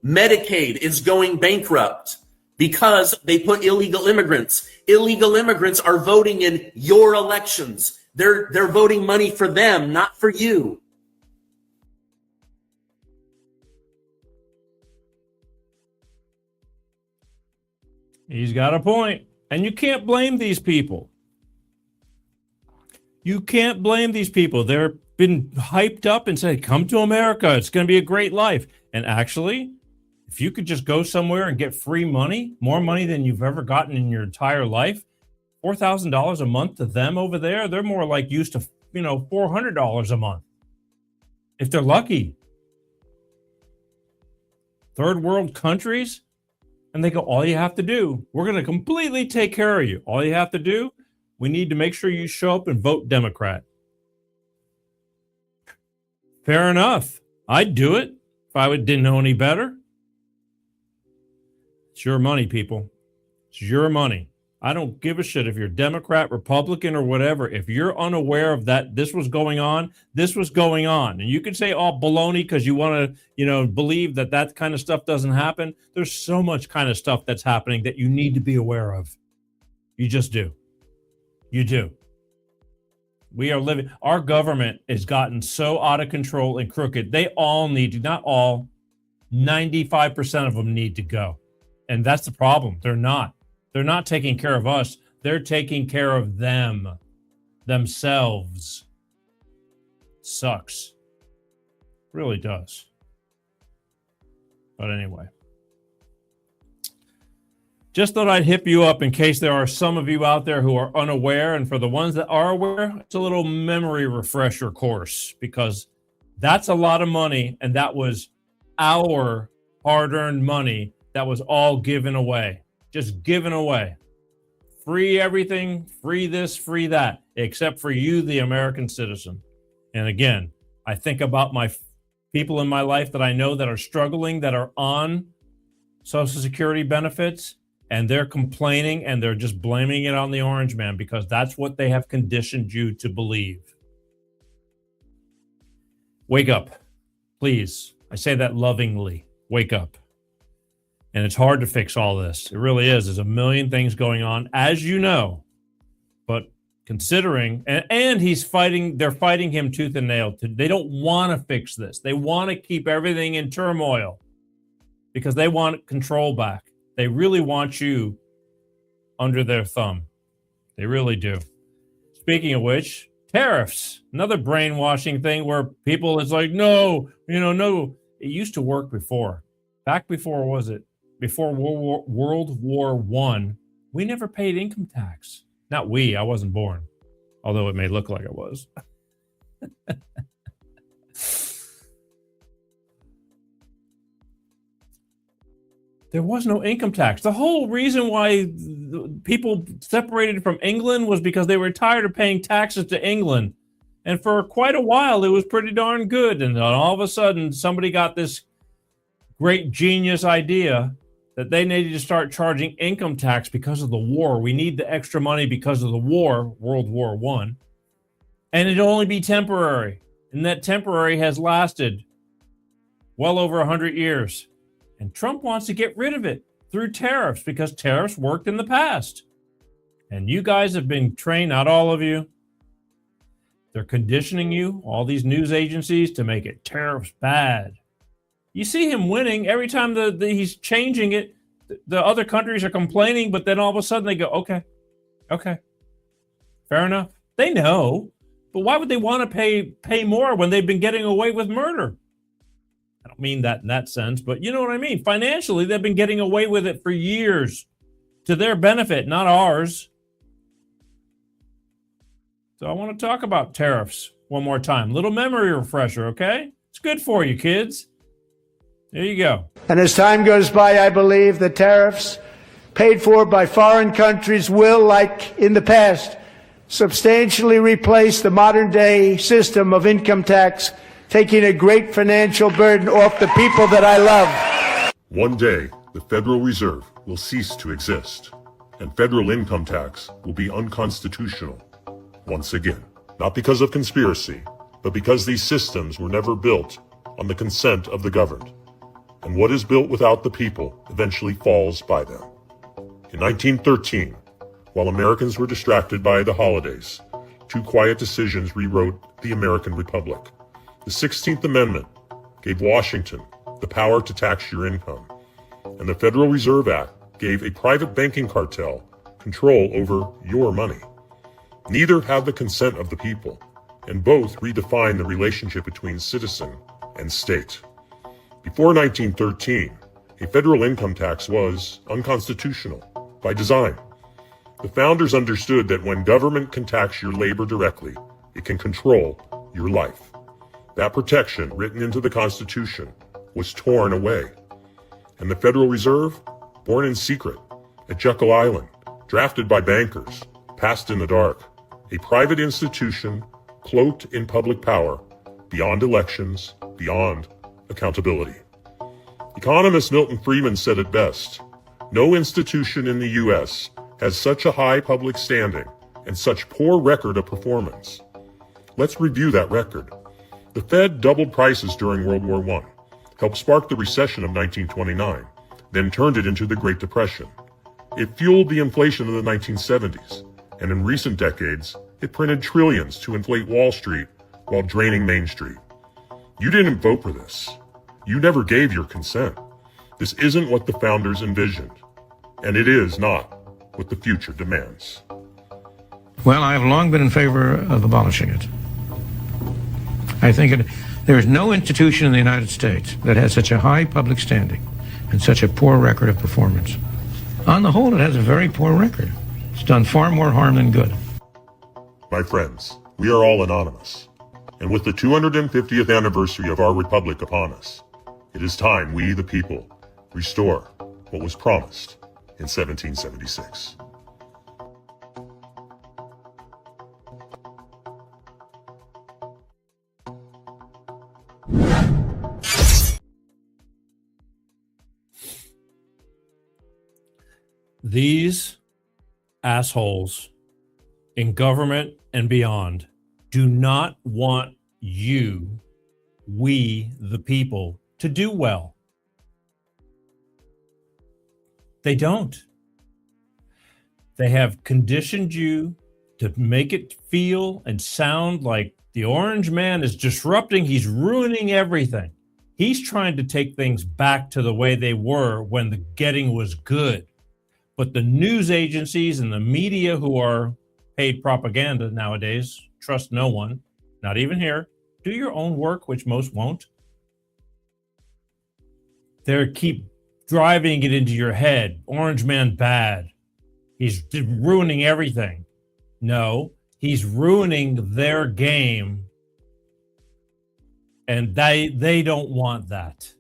K: Medicaid is going bankrupt because they put illegal immigrants. Illegal immigrants are voting in your elections. They're voting money for them, not for you.
A: He's got a point. And you can't blame these people. You can't blame these people. They're been hyped up and said, come to America. It's going to be a great life. And actually, if you could just go somewhere and get free money, more money than you've ever gotten in your entire life, $4,000 a month to them over there, they're more like used to, $400 a month. If they're lucky. Third world countries, and they go, all you have to do, we're going to completely take care of you. All you have to do, we need to make sure you show up and vote Democrat. Fair enough. I'd do it if I didn't know any better. It's your money, people. It's your money. I don't give a shit if you're Democrat, Republican, or whatever. If you're unaware of that, this was going on. And you could say all baloney because you want to, believe that kind of stuff doesn't happen. There's so much kind of stuff that's happening that you need to be aware of. You just do. You do. We are living, our government has gotten so out of control and crooked. They all need to, not all, 95% of them need to go. And that's the problem. They're not taking care of us. They're taking care of themselves. Sucks. Really does. But anyway. Just thought I'd hip you up in case there are some of you out there who are unaware. And for the ones that are aware, it's a little memory refresher course because that's a lot of money. And that was our hard-earned money that was all given away. Just given away. Free everything, free this, free that, except for you, the American citizen. And again, I think about my people in my life that I know that are struggling, that are on Social Security benefits, and they're complaining and they're just blaming it on the orange man because that's what they have conditioned you to believe. Wake up, please. I say that lovingly. Wake up. And it's hard to fix all this. It really is. There's a million things going on, as you know. But considering, and they're fighting him tooth and nail. They don't want to fix this. They want to keep everything in turmoil because they want control back. They really want you under their thumb. They really do. Speaking of which, tariffs, another brainwashing thing where people is like, no. It used to work before. Back before, before World War I, we never paid income tax. Not we, I wasn't born, although it may look like I was. There was no income tax. The whole reason why people separated from England was because they were tired of paying taxes to England. And for quite a while, it was pretty darn good. And then all of a sudden, somebody got this great genius idea that they needed to start charging income tax because of the war. We need the extra money because of the war, World War I. And it'd only be temporary. And that temporary has lasted well over 100 years. And Trump wants to get rid of it through tariffs because tariffs worked in the past. And you guys have been trained, not all of you. They're conditioning you, all these news agencies, to make it tariffs bad. You see him winning every time he's changing it. the other countries are complaining, but then all of a sudden they go, okay, fair enough. They know, but why would they want to pay more when they've been getting away with murder? I don't mean that in that sense, but you know what I mean. Financially, they've been getting away with it for years to their benefit, not ours. So I want to talk about tariffs one more time. Little memory refresher, okay? It's good for you, kids. There you go.
N: And as time goes by, I believe the tariffs paid for by foreign countries will, like in the past, substantially replace the modern-day system of income tax, taking a great financial burden off the people that I love.
O: One day, the Federal Reserve will cease to exist, and federal income tax will be unconstitutional once again. Not because of conspiracy, but because these systems were never built on the consent of the governed. And what is built without the people eventually falls by them. In 1913, while Americans were distracted by the holidays, two quiet decisions rewrote the American Republic. The 16th Amendment gave Washington the power to tax your income, and the Federal Reserve Act gave a private banking cartel control over your money. Neither had the consent of the people, and both redefined the relationship between citizen and state. Before 1913, a federal income tax was unconstitutional by design. The founders understood that when government can tax your labor directly, it can control your life. That protection, written into the Constitution, was torn away. And the Federal Reserve, born in secret, at Jekyll Island, drafted by bankers, passed in the dark, a private institution cloaked in public power, beyond elections, beyond accountability. Economist Milton Friedman said it best, "No institution in the U.S. has such a high public standing and such poor record of performance." Let's review that record. The Fed doubled prices during World War I, helped spark the recession of 1929, then turned it into the Great Depression. It fueled the inflation of the 1970s, and in recent decades, it printed trillions to inflate Wall Street while draining Main Street. You didn't vote for this. You never gave your consent. This isn't what the founders envisioned, and it is not what the future demands.
P: Well, I have long been in favor of abolishing it. I think there is no institution in the United States that has such a high public standing and such a poor record of performance. On the whole, it has a very poor record. It's done far more harm than good.
O: My friends, we are all anonymous. And with the 250th anniversary of our republic upon us, it is time we, the people, restore what was promised in 1776.
A: These assholes in government and beyond do not want you, we, the people, to do well. They don't. They have conditioned you to make it feel and sound like the orange man is disrupting. He's ruining everything. He's trying to take things back to the way they were when the getting was good. But the news agencies and the media who are paid propaganda nowadays, trust no one, not even here. Do your own work, which most won't. They keep driving it into your head. Orange man bad. He's ruining everything. No, he's ruining their game. And they don't want that.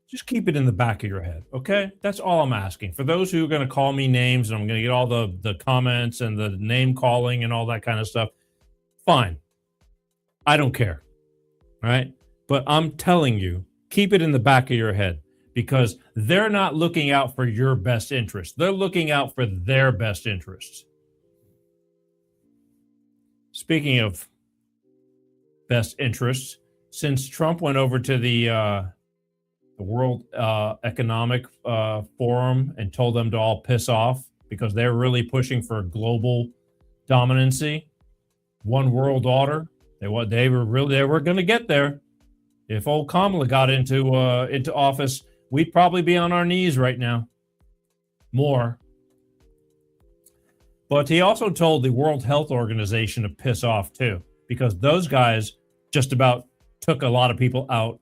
A: Just keep it in the back of your head, okay? That's all I'm asking. For those who are going to call me names, and I'm going to get all the comments and the name calling and all that kind of stuff, fine. I don't care, all right? But I'm telling you, keep it in the back of your head, because they're not looking out for your best interest. They're looking out for their best interests. Speaking of best interests, since Trump went over to the World Economic Forum and told them to all piss off because they're really pushing for global dominancy, one world order. They were going to get there. If old Kamala got into office, we'd probably be on our knees right now. More. But he also told the World Health Organization to piss off too, because those guys just about took a lot of people out.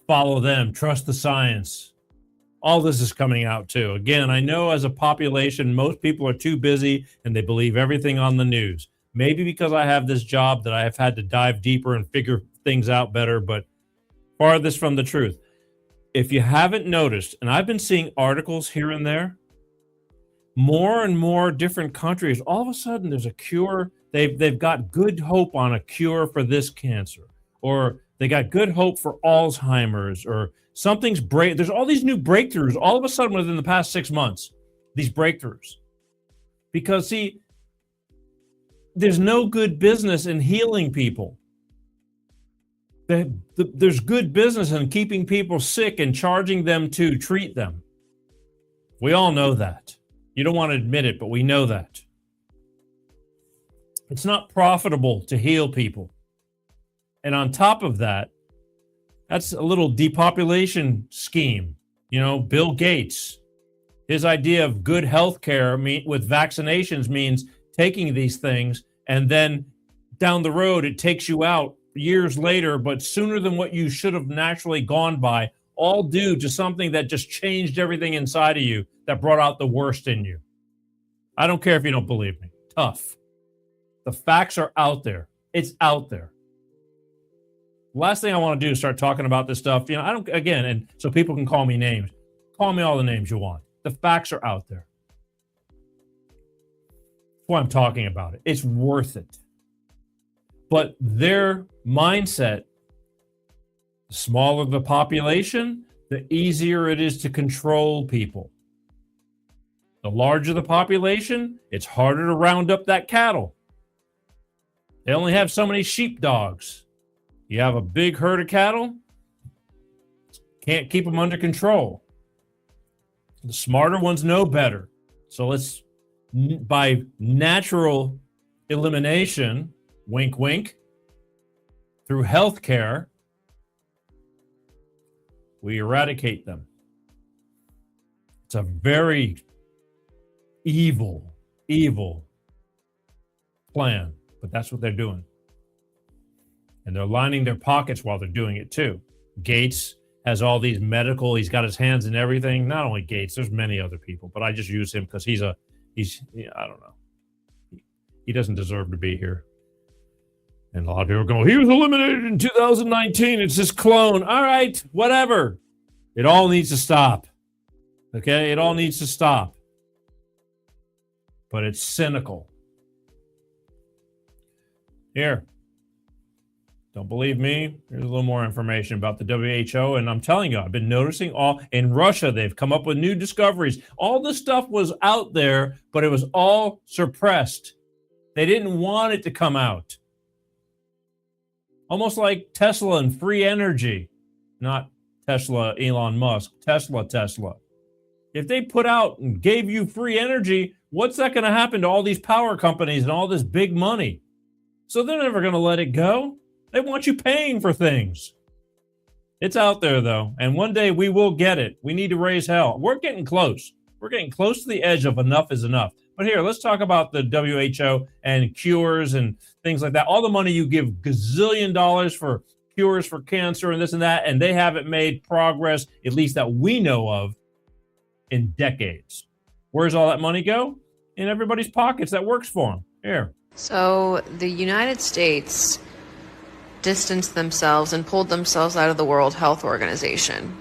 A: Follow them, trust the science. All this is coming out too. Again, I know as a population, most people are too busy and they believe everything on the news. Maybe because I have this job that I have had to dive deeper and figure things out better, but farthest from the truth. If you haven't noticed, and I've been seeing articles here and there, more and more different countries, all of a sudden there's a cure. They've got good hope on a cure for this cancer, or they got good hope for Alzheimer's, or there's all these new breakthroughs all of a sudden within the past 6 months, these breakthroughs. Because see, there's no good business in healing people. There's good business in keeping people sick and charging them to treat them. We all know that. You don't want to admit it, but we know that. It's not profitable to heal people. And on top of that, that's a little depopulation scheme. You know, Bill Gates, his idea of good health care with vaccinations means taking these things and then down the road, it takes you out years later, but sooner than what you should have naturally gone by, all due to something that just changed everything inside of you that brought out the worst in you. I don't care if you don't believe me. Tough. The facts are out there. It's out there. Last thing I want to do is start talking about this stuff. You know, and so people can call me names. Call me all the names you want. The facts are out there. That's why I'm talking about it. It's worth it. But their mindset, the smaller the population, the easier it is to control people. The larger the population, it's harder to round up that cattle. They only have so many sheepdogs. You have a big herd of cattle, can't keep them under control. The smarter ones know better. So let's, by natural elimination, wink, wink, through healthcare, we eradicate them. It's a very evil plan, but that's what they're doing. And they're lining their pockets while they're doing it too. Gates has all these medical, he's got his hands in everything. Not only Gates, there's many other people, but I just use him because he's I don't know. He doesn't deserve to be here. And a lot of people are going, he was eliminated in 2019. It's his clone. All right, whatever. It all needs to stop. Okay? It all needs to stop. But it's cynical. Here. Don't believe me? Here's a little more information about the WHO. And I'm telling you, I've been noticing in Russia, they've come up with new discoveries. All this stuff was out there, but it was all suppressed. They didn't want it to come out. Almost like Tesla and free energy. Not Tesla, Elon Musk. Tesla. If they put out and gave you free energy, what's that going to happen to all these power companies and all this big money? So they're never going to let it go. They want you paying for things. It's out there, though. And one day we will get it. We need to raise hell. We're getting close. We're getting close to the edge of enough is enough. But here, let's talk about the WHO and cures and things like that. All the money you give, gazillion dollars for cures for cancer and this and that, and they haven't made progress, at least that we know of, in decades. Where's all that money go? In everybody's pockets that works for them. Here.
Q: So the United States distanced themselves and pulled themselves out of the World Health Organization.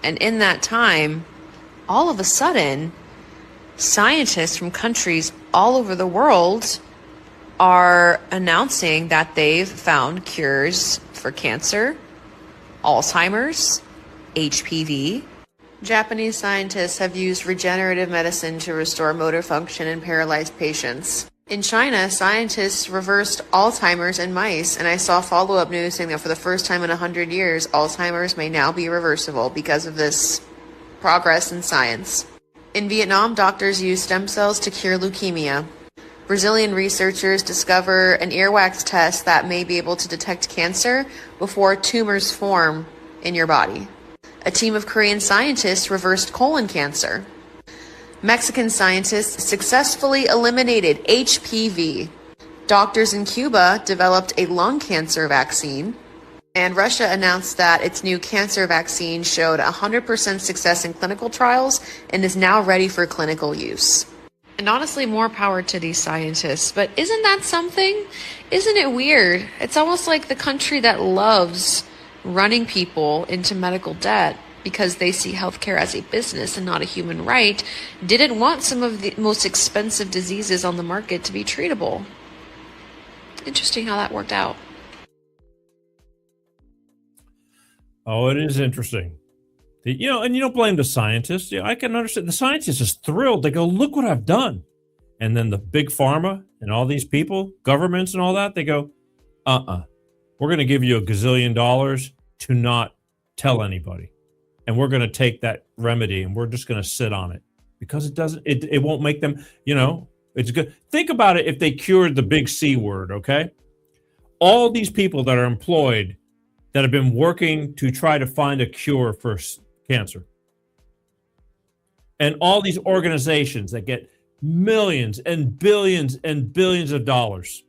Q: And in that time, all of a sudden, scientists from countries all over the world are announcing that they've found cures for cancer, Alzheimer's, HPV. Japanese scientists have used regenerative medicine to restore motor function in paralyzed patients. In China, scientists reversed Alzheimer's in mice, and I saw follow-up news saying that for the first time in 100 years, Alzheimer's may now be reversible because of this progress in science. In Vietnam, doctors use stem cells to cure leukemia. Brazilian researchers discover an earwax test that may be able to detect cancer before tumors form in your body. A team of Korean scientists reversed colon cancer. Mexican scientists successfully eliminated HPV. Doctors in Cuba developed a lung cancer vaccine. And Russia announced that its new cancer vaccine showed 100% success in clinical trials and is now ready for clinical use. And honestly, more power to these scientists. But isn't that something? Isn't it weird? It's almost like the country that loves running people into medical debt because they see healthcare as a business and not a human right, didn't want some of the most expensive diseases on the market to be treatable. Interesting how that worked out.
A: Oh, it is interesting. And you don't blame the scientists. I can understand. The scientist is thrilled. They go, look what I've done. And then the big pharma and all these people, governments and all that, they go, we're going to give you $1 gazillion to not tell anybody. And we're going to take that remedy and we're just going to sit on it because it won't make them, it's good. Think about it if they cured the big C word, okay? All these people that are employed that have been working to try to find a cure for cancer. And all these organizations that get millions and billions of dollars.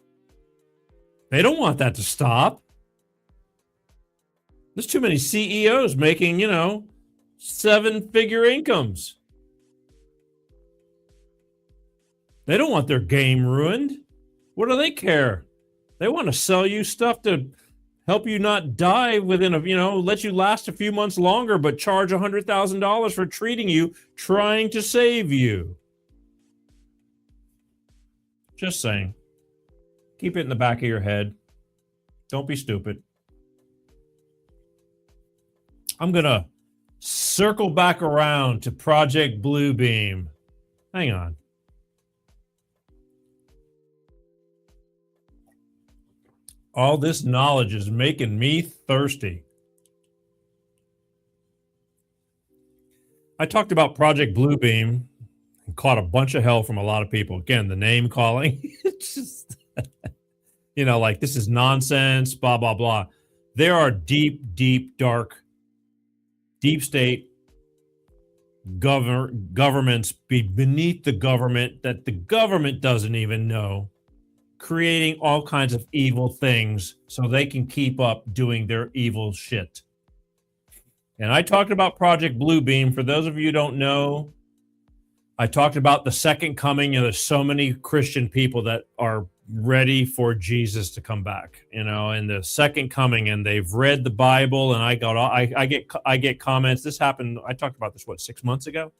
A: They don't want that to stop. There's too many CEOs making, 7-figure incomes. They don't want their game ruined. What do they care? They want to sell you stuff to help you not die within let you last a few months longer, but charge $100,000 for treating you, trying to save you. Just saying. Keep it in the back of your head. Don't be stupid. I'm going to circle back around to Project Bluebeam. Hang on. All this knowledge is making me thirsty. I talked about Project Bluebeam and caught a bunch of hell from a lot of people. Again, the name calling. It's just, like this is nonsense, blah, blah, blah. There are deep, dark, deep state governments beneath the government that the government doesn't even know, creating all kinds of evil things so they can keep up doing their evil shit. And I talked about Project Bluebeam. For those of you who don't know, I talked about the second coming. There's so many Christian people that are ready for Jesus to come back, and the second coming, and they've read the Bible, and I get comments. This happened. I talked about this 6 months ago.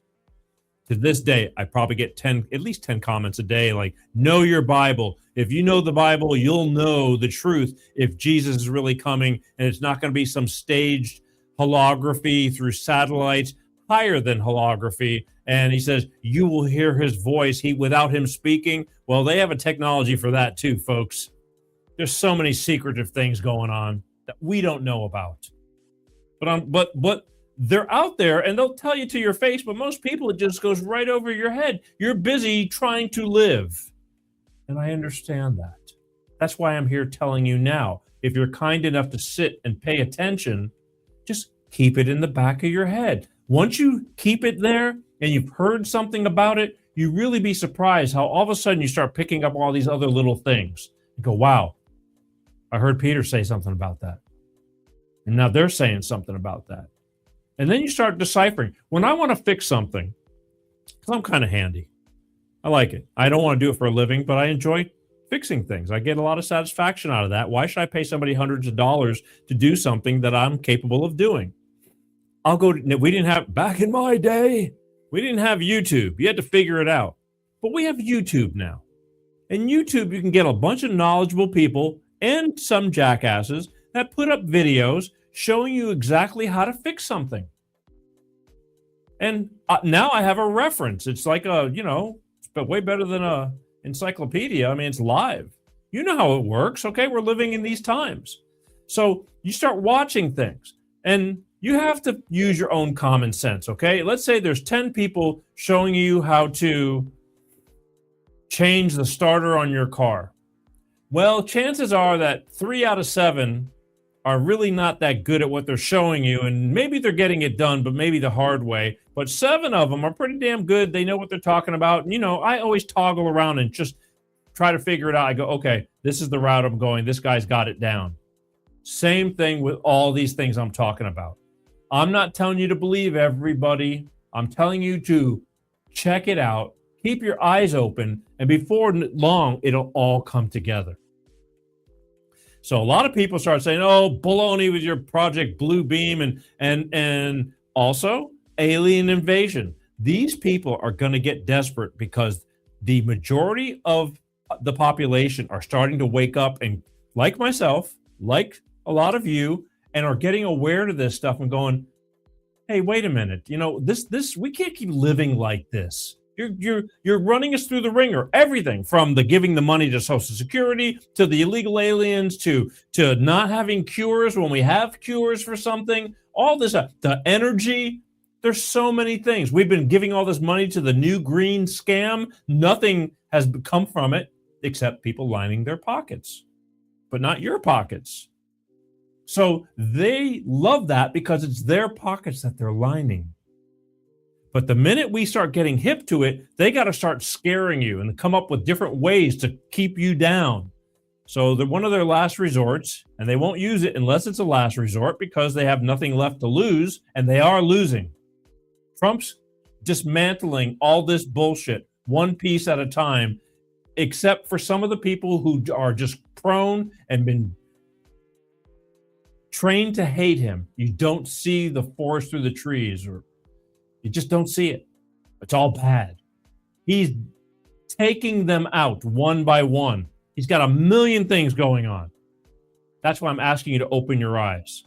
A: To this day, I probably get at least 10 comments a day, like, know your Bible. If you know the Bible, you'll know the truth if Jesus is really coming, and it's not going to be some staged holography through satellites higher than holography. And he says, you will hear his voice without him speaking. Well, they have a technology for that too, folks. There's so many secretive things going on that we don't know about. But they're out there and they'll tell you to your face, but most people, it just goes right over your head. You're busy trying to live. And I understand that. That's why I'm here telling you now. If you're kind enough to sit and pay attention, just keep it in the back of your head. Once you keep it there and you've heard something about it, you really be surprised how all of a sudden you start picking up all these other little things. You go, wow, I heard Peter say something about that. And now they're saying something about that. And then you start deciphering. When I want to fix something, because I'm kind of handy, I like it. I don't want to do it for a living, but I enjoy fixing things. I get a lot of satisfaction out of that. Why should I pay somebody hundreds of dollars to do something that I'm capable of doing? We didn't have, back in my day, we didn't have YouTube. You had to figure it out. But we have YouTube now. And YouTube, you can get a bunch of knowledgeable people and some jackasses that put up videos showing you exactly how to fix something. And now I have a reference. It's like it's way better than a encyclopedia. I mean, it's live. You know how it works, okay? We're living in these times. So you start watching things, and you have to use your own common sense, okay? Let's say there's 10 people showing you how to change the starter on your car. Well, chances are that 3 out of 7 are really not that good at what they're showing you, and maybe they're getting it done, but maybe the hard way. But 7 of them are pretty damn good. They know what they're talking about. And, I always toggle around and just try to figure it out. I go, okay, this is the route I'm going. This guy's got it down. Same thing with all these things I'm talking about. I'm not telling you to believe everybody. I'm telling you to check it out, keep your eyes open, and before long, it'll all come together. So a lot of people start saying, oh, baloney with your Project Bluebeam and also alien invasion. These people are going to get desperate because the majority of the population are starting to wake up and, like myself, like a lot of you, and are getting aware to this stuff and going, hey, wait a minute, this we can't keep living like this. You're running us through the ringer. Everything from the giving the money to Social Security to the illegal aliens to not having cures when we have cures for something. All this, the energy. There's so many things. We've been giving all this money to the new green scam. Nothing has come from it except people lining their pockets, but not your pockets. So they love that because it's their pockets that they're lining. But the minute we start getting hip to it, they got to start scaring you and come up with different ways to keep you down. So they're one of their last resorts, and they won't use it unless it's a last resort because they have nothing left to lose, and they are losing. Trump's dismantling all this bullshit one piece at a time, except for some of the people who are just prone and been trained to hate him. You don't see the forest through the trees, or you just don't see it. It's all bad. He's taking them out one by one. He's got a million things going on. That's why I'm asking you to open your eyes.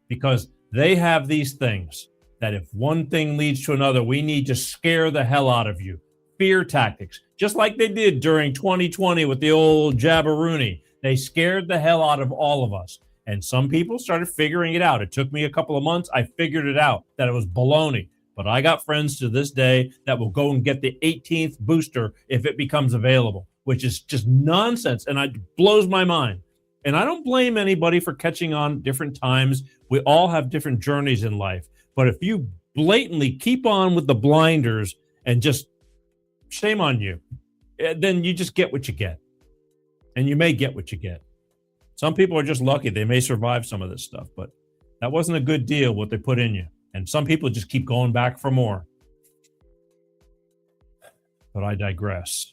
A: Because they have these things that if one thing leads to another, we need to scare the hell out of you. Fear tactics. Just like they did during 2020 with the old jabberoonie. They scared the hell out of all of us. And some people started figuring it out. It took me a couple of months. I figured it out that it was baloney. But I got friends to this day that will go and get the 18th booster if it becomes available, which is just nonsense. And it blows my mind. And I don't blame anybody for catching on different times. We all have different journeys in life. But if you blatantly keep on with the blinders and just shame on you, then you just get what you get. And you may get what you get. Some people are just lucky. They may survive some of this stuff, but that wasn't a good deal, what they put in you. And some people just keep going back for more. But I digress.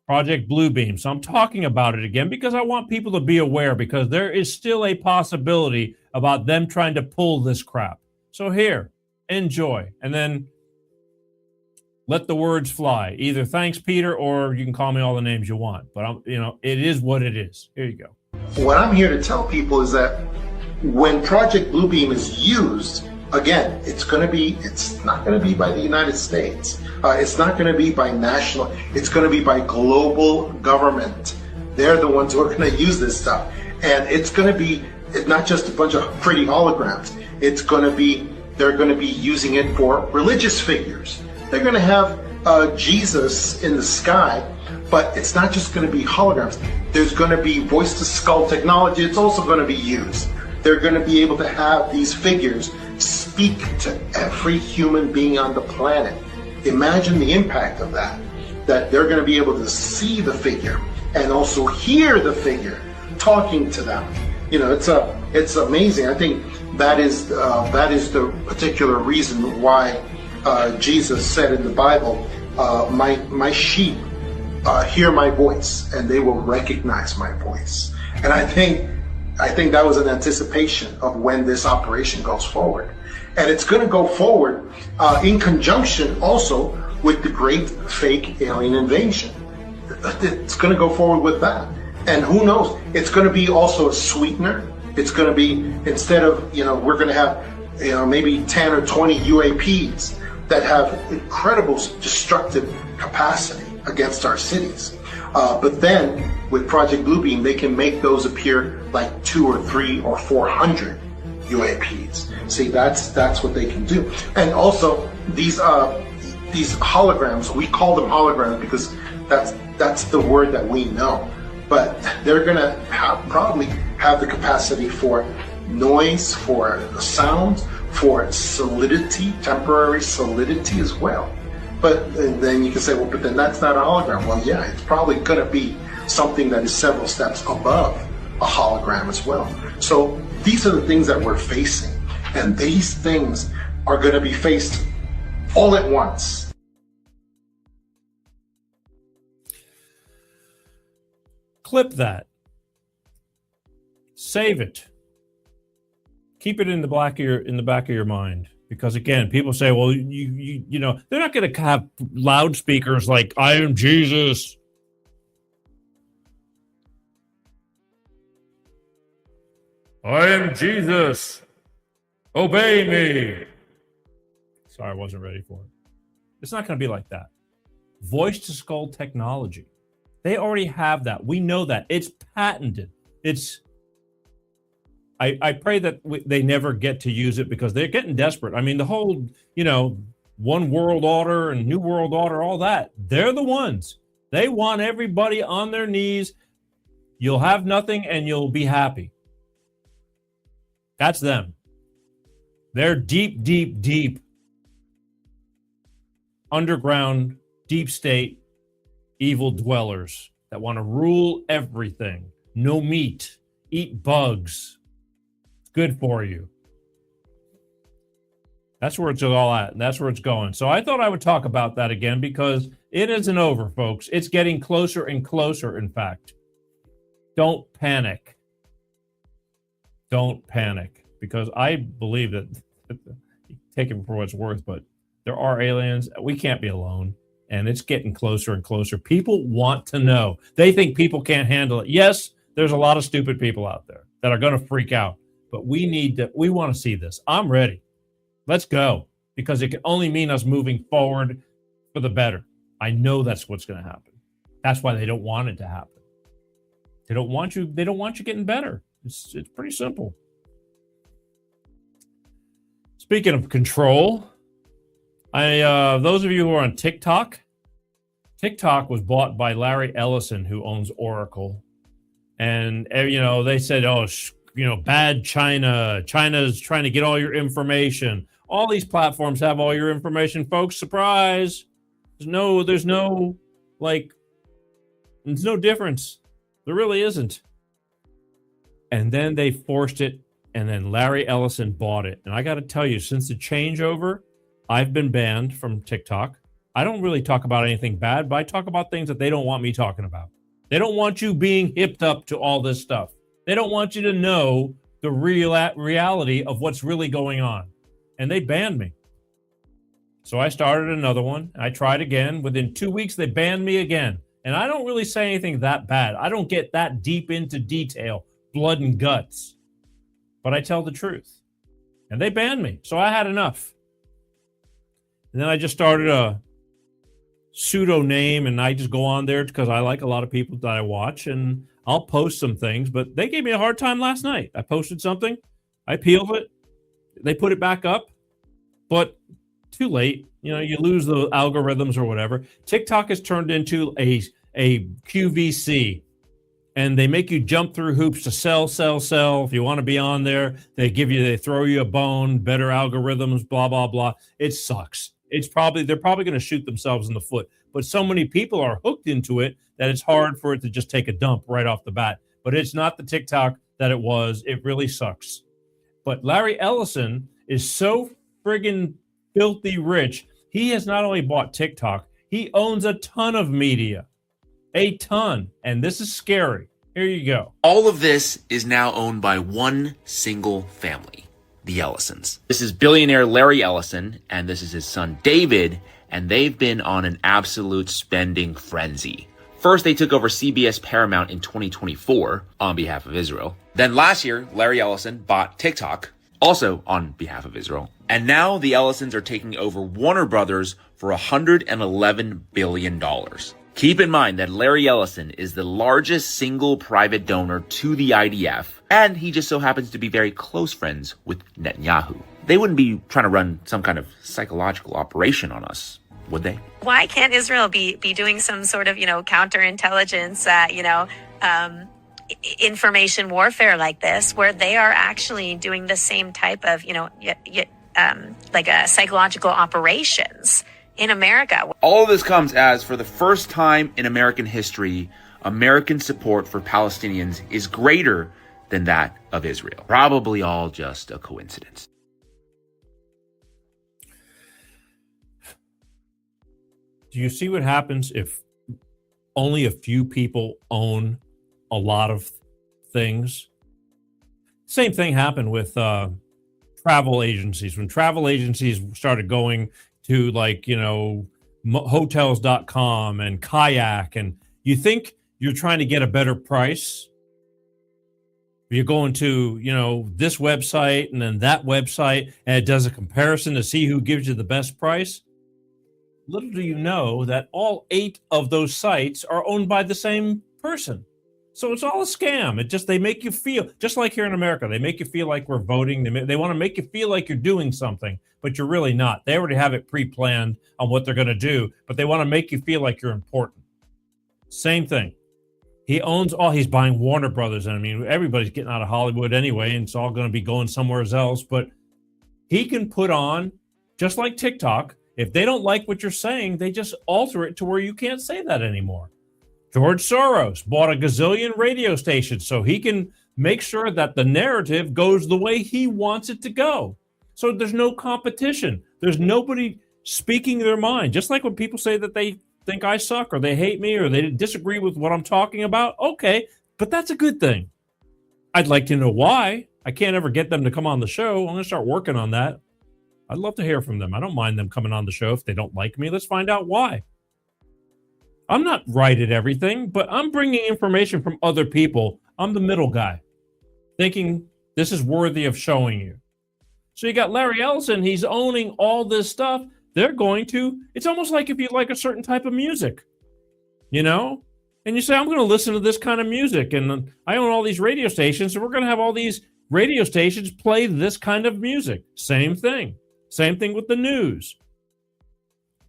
A: Project Bluebeam. So I'm talking about it again because I want people to be aware, because there is still a possibility about them trying to pull this crap. So here, enjoy. And then let the words fly. Either thanks, Peter, or you can call me all the names you want. But it is what it is. Here you go.
R: What I'm here to tell people is that when Project Bluebeam is used, again, it's not going to be by the United States. It's not going to be by national. It's going to be by global government. They're the ones who are going to use this stuff. And it's going to be not just a bunch of pretty holograms. They're going to be using it for religious figures. They're going to have Jesus in the sky. But it's not just going to be holograms. There's going to be voice-to-skull technology. It's also going to be used. They're going to be able to have these figures speak to every human being on the planet. Imagine the impact of that they're going to be able to see the figure and also hear the figure talking to them. It's amazing. I think that is the particular reason why Jesus said in the Bible, my sheep hear my voice, and they will recognize my voice. And I think that was an anticipation of when this operation goes forward. And it's going to go forward in conjunction also with the great fake alien invasion. It's going to go forward with that. And who knows, it's going to be also a sweetener. It's going to be, instead of, we're going to have, maybe 10 or 20 UAPs that have incredible destructive capacity against our cities. But then with Project Bluebeam, they can make those appear like 200 or 300 or 400 UAPs. See, that's what they can do. And also these holograms, we call them holograms because That's the word that we know. But they're going to probably have the capacity for noise, for sound, for solidity, temporary solidity as well. But then you can say, well, but then that's not a hologram. Well, yeah, it's probably going to be something that is several steps above a hologram as well. So these are the things that we're facing. And these things are going to be faced all at once.
A: Clip that. Save it. Keep it in the back of your mind. Because again, people say, well, you know, they're not going to have loudspeakers like, I am Jesus. I am Jesus. Obey me. Sorry, I wasn't ready for it. It's not going to be like that. Voice to skull technology. They already have that. We know that. It's patented. I pray that they never get to use it because they're getting desperate. I mean, the whole, you know, one world order and new world order, all that, they're the ones. They want everybody on their knees. You'll have nothing and you'll be happy. That's them. They're deep, deep, deep underground, deep state, evil dwellers that want to rule everything. No meat, eat bugs. It's good for you. That's where it's all at. That's where it's going. So I thought I would talk about that again because it isn't over, folks. It's getting closer and closer, in fact. Don't panic. Don't panic. Because I believe that, take it for what it's worth, but there are aliens. We can't be alone. And it's getting closer and closer. People want to know. They think people can't handle it. Yes, there's a lot of stupid people out there that are going to freak out. But we want to see this. I'm ready. Let's go. Because it can only mean us moving forward for the better. I know that's what's going to happen. That's why they don't want it to happen. They don't want you getting better. It's pretty simple. Speaking of control, those of you who are on TikTok was bought by Larry Ellison, who owns Oracle. And, you know, they said, oh, you know, bad China. China's trying to get all your information. All these platforms have all your information, folks. Surprise. There's no difference. There really isn't. And then they forced it. And then Larry Ellison bought it. And I got to tell you, since the changeover, I've been banned from TikTok. I don't really talk about anything bad, but I talk about things that they don't want me talking about. They don't want you being hipped up to all this stuff. They don't want you to know the reality of what's really going on. And they banned me. So I started another one. I tried again. Within 2 weeks, they banned me again. And I don't really say anything that bad. I don't get that deep into detail, blood and guts. But I tell the truth. And they banned me. So I had enough. And then I just started a pseudo name, and I just go on there because I like a lot of people that I watch, and I'll post some things. But they gave me a hard time last night. I posted something. I peeled it. They put it back up. But too late. You know, you lose the algorithms or whatever. TikTok has turned into a QVC. And they make you jump through hoops to sell. If you want to be on there, they throw you a bone, better algorithms, blah, blah, blah. It sucks. They're probably going to shoot themselves in the foot. But so many people are hooked into it that it's hard for it to just take a dump right off the bat. But it's not the TikTok that it was. It really sucks. But Larry Ellison is so friggin' filthy rich. He has not only bought TikTok, he owns a ton of media. A ton. And this is scary. Here you go.
S: All of this is now owned by one single family, the Ellisons. This is billionaire Larry Ellison, and this is his son David, and they've been on an absolute spending frenzy. First, they took over CBS Paramount in 2024 on behalf of Israel. Then last year, Larry Ellison bought TikTok, also on behalf of Israel. And now the Ellisons are taking over Warner Brothers for $111 billion. Keep in mind that Larry Ellison is the largest single private donor to the IDF, and he just so happens to be very close friends with Netanyahu. They wouldn't be trying to run some kind of psychological operation on us. would they?
T: Why can't Israel be doing some sort of, counterintelligence, information warfare like this, where they are actually doing the same type of, like a psychological operations in America?
S: All of this comes as, for the first time in American history, American support for Palestinians is greater than that of Israel. Probably all just a coincidence.
A: Do you see what happens if only a few people own a lot of things? Same thing happened with travel agencies. When travel agencies started going to hotels.com and Kayak, and you think you're trying to get a better price. You're going to, this website and then that website, and it does a comparison to see who gives you the best price. Little do you know that all 8 of those sites are owned by the same person. So it's all a scam. They make you feel, just like here in America, they make you feel like we're voting. They want to make you feel like you're doing something, but you're really not. They already have it pre-planned on what they're going to do, but they want to make you feel like you're important. Same thing. He owns he's buying Warner Brothers. I mean, everybody's getting out of Hollywood anyway, and it's all going to be going somewhere else, but he can put on, just like TikTok, if they don't like what you're saying, they just alter it to where you can't say that anymore. George Soros bought a gazillion radio stations so he can make sure that the narrative goes the way he wants it to go. So there's no competition. There's nobody speaking their mind. Just like when people say that they think I suck or they hate me or they disagree with what I'm talking about. Okay, but that's a good thing. I'd like to know why. I can't ever get them to come on the show. I'm going to start working on that. I'd love to hear from them. I don't mind them coming on the show if they don't like me. Let's find out why. I'm not right at everything, but I'm bringing information from other people. I'm the middle guy, thinking this is worthy of showing you. So you got Larry Ellison. He's owning all this stuff. It's almost like if you like a certain type of music, and you say, I'm going to listen to this kind of music. And I own all these radio stations, so we're going to have all these radio stations play this kind of music. Same thing. Same thing with the news.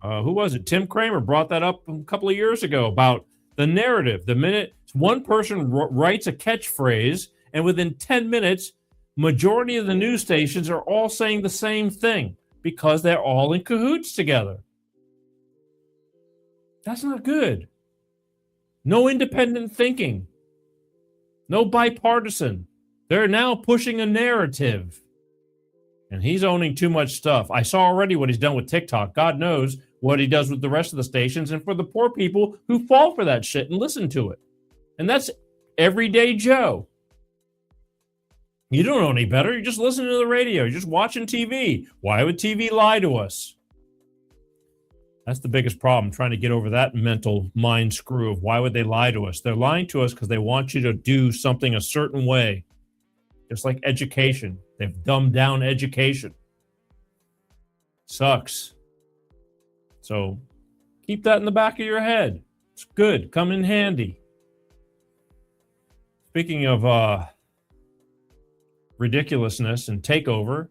A: Who was it? Tim Kramer brought that up a couple of years ago about the narrative. The minute one person writes a catchphrase, and within 10 minutes, majority of the news stations are all saying the same thing because they're all in cahoots together. That's not good. No independent thinking. No bipartisan. They're now pushing a narrative. And he's owning too much stuff. I saw already what he's done with TikTok. God knows what he does with the rest of the stations and for the poor people who fall for that shit and listen to it. And that's everyday Joe. You don't know any better. You're just listening to the radio. You're just watching TV. Why would TV lie to us? That's the biggest problem, trying to get over that mental mind screw of why would they lie to us? They're lying to us because they want you to do something a certain way. Just like education. They've dumbed down education. Sucks. So keep that in the back of your head. It's good. Come in handy. Speaking of ridiculousness and takeover,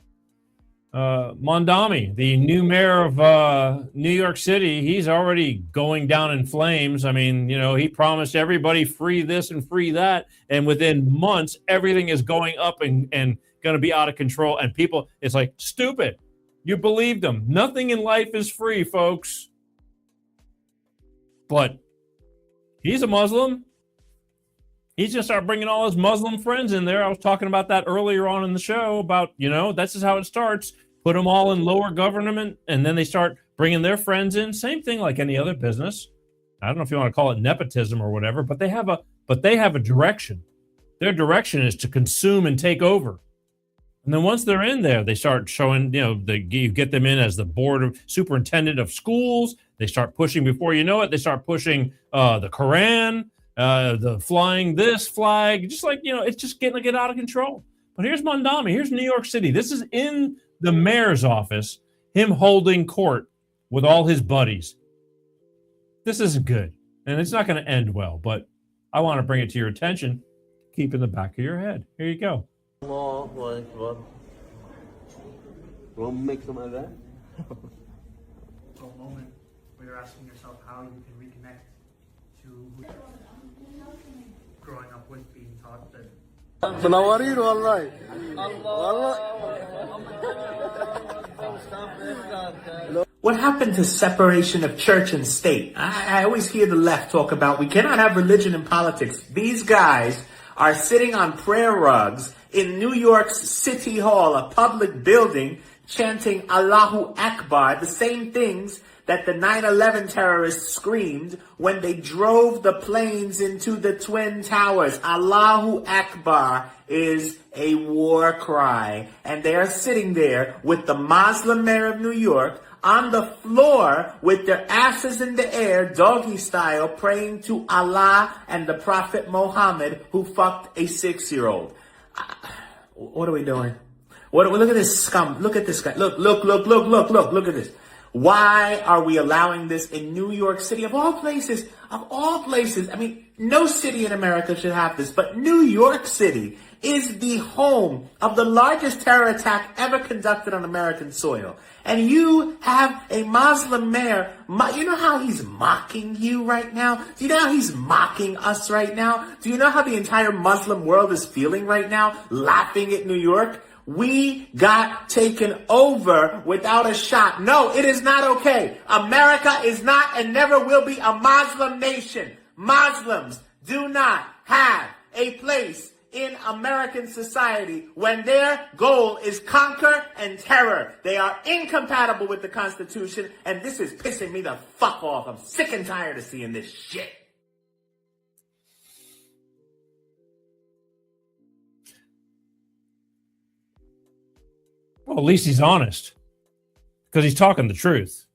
A: Mondami, the new mayor of New York City, he's already going down in flames. I mean, he promised everybody free this and free that. And within months, everything is going up and going to be out of control. And people, it's like, stupid. You believed them. Nothing in life is free, folks. But he's a Muslim. He's going to start bringing all his Muslim friends in there. I was talking about that earlier on in the show about, that's just how it starts. Put them all in lower government, and then they start bringing their friends in. Same thing like any other business. I don't know if you want to call it nepotism or whatever, but they have a direction. Their direction is to consume and take over. And then once they're in there, they start showing, you get them in as the board of superintendent of schools. They start pushing, before you know it, they start pushing the Quran, the flying this flag, just like, it's just getting to get out of control. But here's Mondami. Here's New York City. This is in the mayor's office, him holding court with all his buddies. This isn't good, and it's not going to end well, but I want to bring it to your attention. Keep in the back of your head. Here you go.
U: Want to make some of that?
C: where you're asking yourself how you can reconnect to who growing up with, being taught that.
V: What happened to separation of church and state? I always hear the left talk about we cannot have religion and politics. These guys are sitting on prayer rugs in New York's City Hall, a public building, chanting Allahu Akbar, the same things that the 9/11 terrorists screamed when they drove the planes into the Twin Towers. Allahu Akbar is a war cry. And they are sitting there with the Muslim mayor of New York on the floor with their asses in the air, doggy style, praying to Allah and the Prophet Muhammad, who fucked a 6-year-old. What are we doing? Look at this scum. Look at this guy. Look at this. Why are we allowing this in New York City? Of all places, I mean, no city in America should have this, but New York City is the home of the largest terror attack ever conducted on American soil. And you have a Muslim mayor. You know how he's mocking you right now? Do you know how he's mocking us right now? Do you know how the entire Muslim world is feeling right now, laughing at New York? We got taken over without a shot. No, it is not okay. America is not and never will be a Muslim nation. Muslims do not have a place in American society when their goal is conquer and terror. They are incompatible with the Constitution, and this is pissing me the fuck off. I'm sick and tired of seeing this shit.
A: Well, at least he's honest, because he's talking the truth.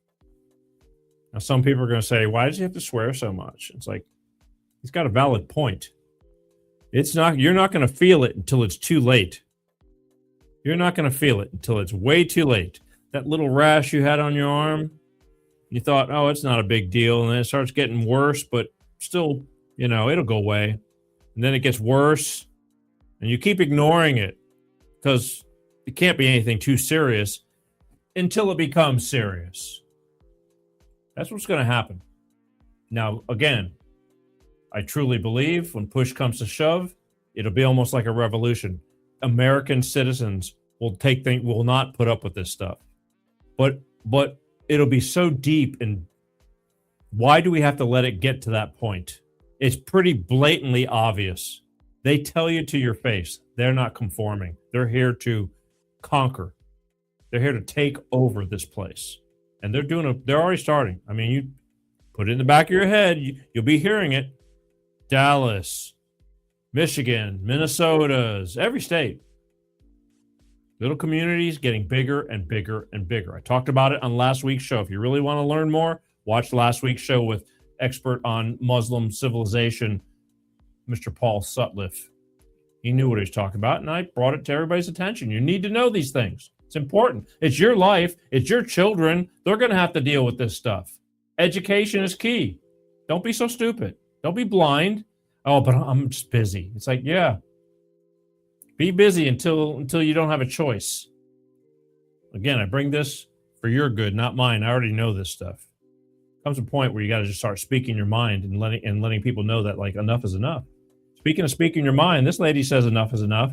A: Now, some people are going to say, why does he have to swear so much? It's like, he's got a valid point. You're not going to feel it until it's too late. You're not going to feel it until it's way too late. That little rash you had on your arm, you thought, oh, it's not a big deal. And then it starts getting worse, but still, it'll go away. And then it gets worse, and you keep ignoring it because it can't be anything too serious until it becomes serious. That's what's going to happen. Now, again, I truly believe when push comes to shove, it'll be almost like a revolution. American citizens will not put up with this stuff. But it'll be so deep, and why do we have to let it get to that point? It's pretty blatantly obvious. They tell you to your face, they're not conforming. They're here to conquer. They're here to take over this place. And they're already starting. I mean, you put it in the back of your head, you'll be hearing it. Dallas, Michigan, Minnesota's, every state. Little communities getting bigger and bigger and bigger. I talked about it on last week's show. If you really want to learn more, watch last week's show with expert on Muslim civilization, Mr. Paul Sutliff. He knew what he was talking about, and I brought it to everybody's attention. You need to know these things. It's important. It's your life. It's your children. They're going to have to deal with this stuff. Education is key. Don't be so stupid. Don't be blind. Oh, but I'm just busy. It's like, yeah. Be busy until you don't have a choice. Again, I bring this for your good, not mine. I already know this stuff. Comes a point where you got to just start speaking your mind and letting people know that, like, enough is enough. Speaking of speaking your mind, this lady says enough is enough.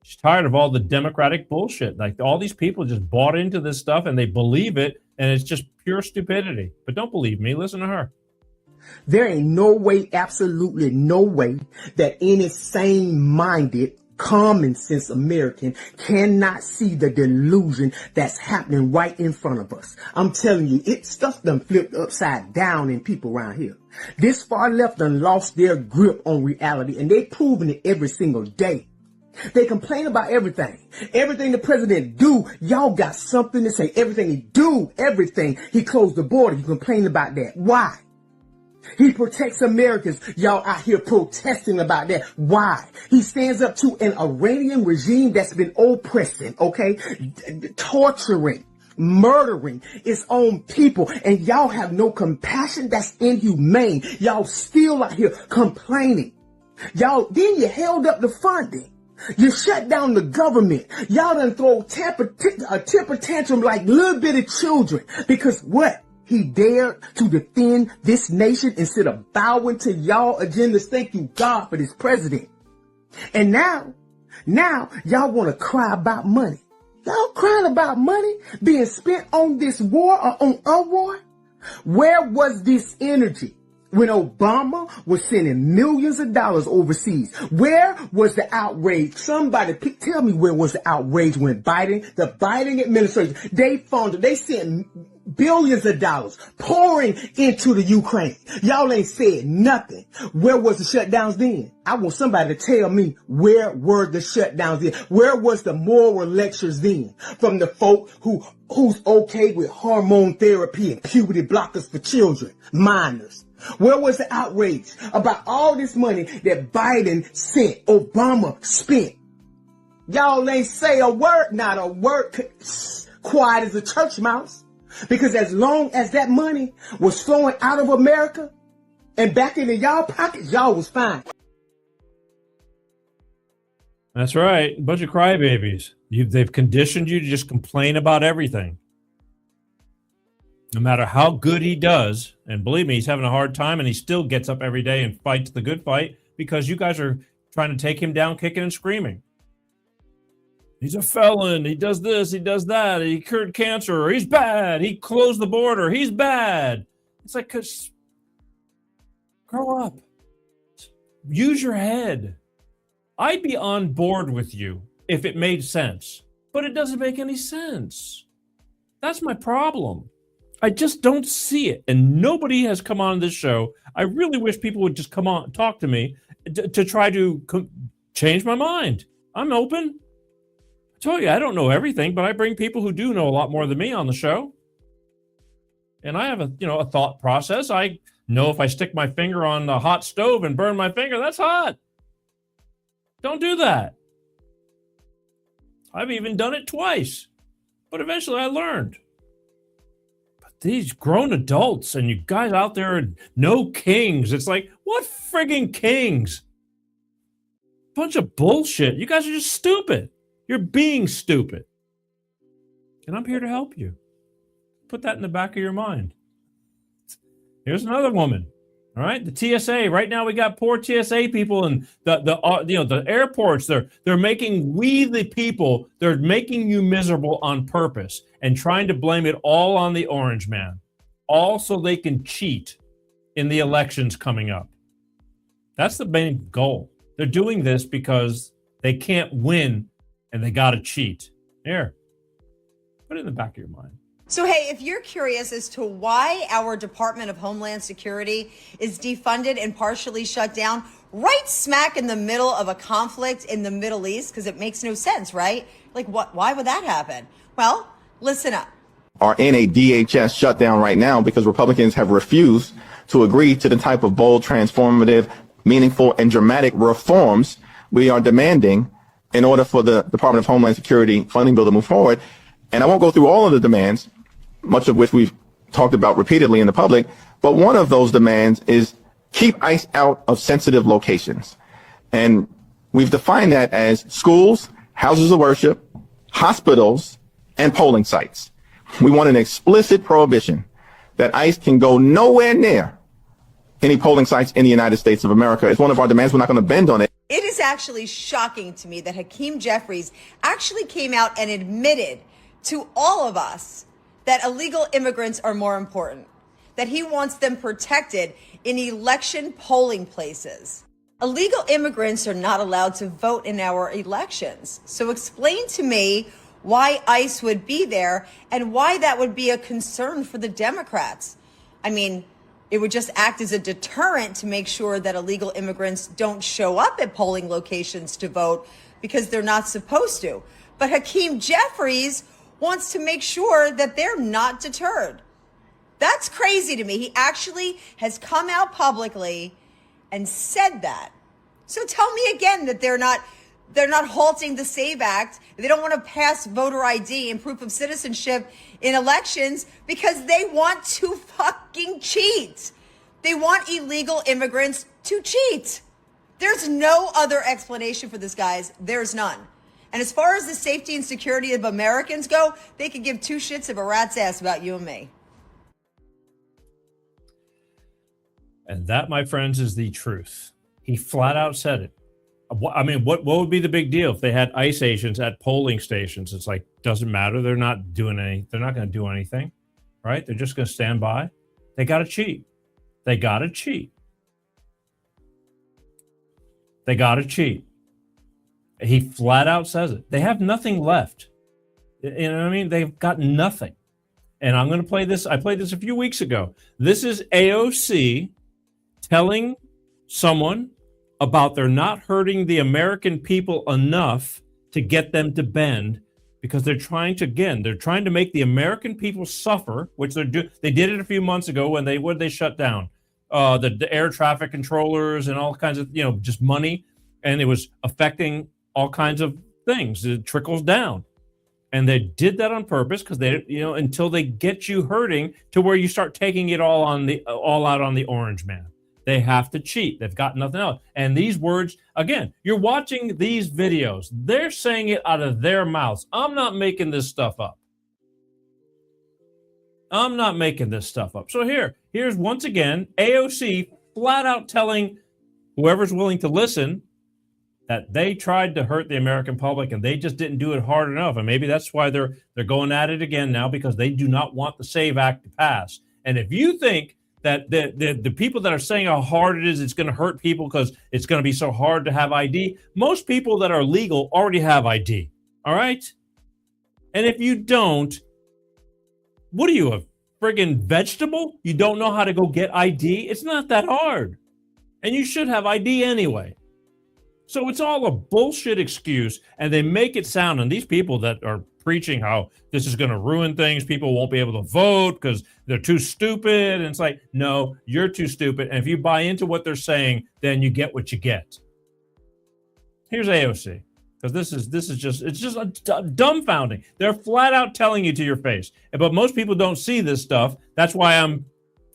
A: She's tired of all the Democratic bullshit. Like, all these people just bought into this stuff and they believe it, and it's just pure stupidity. But don't believe me. Listen to her.
W: There ain't no way, absolutely no way, that any sane-minded, common sense American cannot see the delusion that's happening right in front of us. I'm telling you, stuff done flipped upside down in people around here. This far left done lost their grip on reality, and they proving it every single day. They complain about everything. Everything the president do, y'all got something to say. Everything he do, everything. He closed the border. You complain about that. Why? He protects Americans. Y'all out here protesting about that. Why? He stands up to an Iranian regime that's been oppressing, okay? Torturing, murdering its own people. And y'all have no compassion. That's inhumane. Y'all still out here complaining. Then you held up the funding. You shut down the government. Y'all done throw a temper tantrum like little bitty children. Because what? He dared to defend this nation instead of bowing to y'all agendas. Thank you, God, for this president. And now y'all want to cry about money. Y'all crying about money being spent on this war or on a war? Where was this energy when Obama was sending millions of dollars overseas? Where was the outrage? Somebody tell me, where was the outrage when the Biden administration, they sent billions of dollars pouring into the Ukraine. Y'all ain't said nothing. Where was the shutdowns then? I want somebody to tell me, where were the shutdowns then? Where was the moral lectures then from the folk who's okay with hormone therapy and puberty blockers for children, minors? Where was the outrage about all this money that Biden sent, Obama spent? Y'all ain't say a word, not a word, quiet as a church mouse. Because as long as that money was flowing out of America and back into y'all pockets, y'all was fine.
A: That's right. A bunch of crybabies. They've conditioned you to just complain about everything. No matter how good he does, and believe me, he's having a hard time, and he still gets up every day and fights the good fight because you guys are trying to take him down kicking and screaming. He's a felon. He does this. He does that. He cured cancer. He's bad. He closed the border. He's bad. It's like, grow up. Use your head. I'd be on board with you if it made sense, but it doesn't make any sense. That's my problem. I just don't see it. And nobody has come on this show. I really wish people would just come on, talk to me to try to change my mind. I'm open. I told you, I don't know everything, but I bring people who do know a lot more than me on the show. And I have a thought process. I know if I stick my finger on the hot stove and burn my finger, that's hot. Don't do that. I've even done it twice, but eventually I learned. But these grown adults and you guys out there and no kings, it's like, what friggin' kings? Bunch of bullshit. You guys are just stupid. You're being stupid. And I'm here to help you. Put that in the back of your mind. Here's another woman. All right, the TSA. Right now, we got poor TSA people, and the airports. They're making we the people. They're making you miserable on purpose and trying to blame it all on the orange man, all so they can cheat in the elections coming up. That's the main goal. They're doing this because they can't win, and they got to cheat. Here, put it in the back of your mind.
B: So, hey, if you're curious as to why our Department of Homeland Security is defunded and partially shut down right smack in the middle of a conflict in the Middle East, because it makes no sense, right? Like, why would that happen? Well, listen up.
D: Are in a DHS shutdown right now because Republicans have refused to agree to the type of bold, transformative, meaningful, and dramatic reforms we are demanding in order for the Department of Homeland Security funding bill to move forward. And I won't go through all of the demands, much of which we've talked about repeatedly in the public, but one of those demands is keep ICE out of sensitive locations. And we've defined that as schools, houses of worship, hospitals, and polling sites. We want an explicit prohibition that ICE can go nowhere near any polling sites in the United States of America. It's one of our demands. We're not going to bend on it.
B: It is actually shocking to me that Hakeem Jeffries actually came out and admitted to all of us that illegal immigrants are more important, that he wants them protected in election polling places. Illegal immigrants are not allowed to vote in our elections. So explain to me why ICE would be there and why that would be a concern for the Democrats. I mean, it would just act as a deterrent to make sure that illegal immigrants don't show up at polling locations to vote because they're not supposed to. But Hakeem Jeffries wants to make sure that they're not deterred. That's crazy to me. He actually has come out publicly and said that. So tell me again that they're not halting the SAVE Act. They don't want to pass voter ID and proof of citizenship in elections because they want to fucking cheat. They want illegal immigrants to cheat. There's no other explanation for this, guys. There's none. And as far as the safety and security of Americans go, they could give two shits of a rat's ass about you and me.
A: And that, my friends, is the truth. He flat out said it. I mean, what would be the big deal if they had ICE agents at polling stations? It's like, doesn't matter. They're not doing they're not going to do anything, right? They're just going to stand by. They got to cheat. They got to cheat. They got to cheat. He flat out says it. They have nothing left. You know what I mean? They've got nothing. And I'm going to play this. I played this a few weeks ago. This is AOC telling someone about they're not hurting the American people enough to get them to bend, because they're trying to make the American people suffer, which they did it a few months ago when they shut down the air traffic controllers and all kinds of, just money. And it was affecting all kinds of things. It trickles down. And they did that on purpose because they, until they get you hurting to where you start taking it all out on the orange man. They have to cheat. They've got nothing else. And these words, again, you're watching these videos. They're saying it out of their mouths. I'm not making this stuff up. So here's once again, AOC flat out telling whoever's willing to listen that they tried to hurt the American public and they just didn't do it hard enough. And maybe that's why they're going at it again now, because they do not want the SAVE Act to pass. And if you think that the people that are saying how hard it is, it's going to hurt people because it's going to be so hard to have ID, most people that are legal already have ID. All right? And if you don't, what are you, a friggin' vegetable? You don't know how to go get ID? It's not that hard. And you should have ID anyway. So it's all a bullshit excuse, and they make it sound, and these people that are preaching how this is going to ruin things, people won't be able to vote because they're too stupid, and it's like, no, you're too stupid, and if you buy into what they're saying, then you get what you get. Here's AOC, because this is just dumbfounding. They're flat out telling you to your face, but most people don't see this stuff. That's why I'm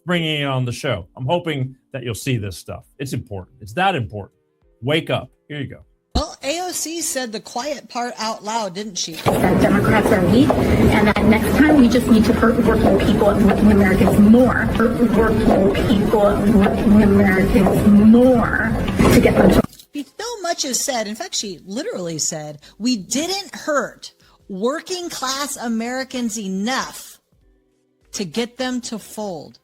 A: bringing it on the show. I'm hoping that you'll see this stuff. It's important. It's that important. Wake up. Here you go.
E: Well, AOC said the quiet part out loud, didn't she?
F: That Democrats are weak, and that next time we just need to hurt working people and working Americans more. Hurt working people and working Americans more to get them to.
E: So much is said. In fact, she literally said, we didn't hurt working class Americans enough to get them to fold.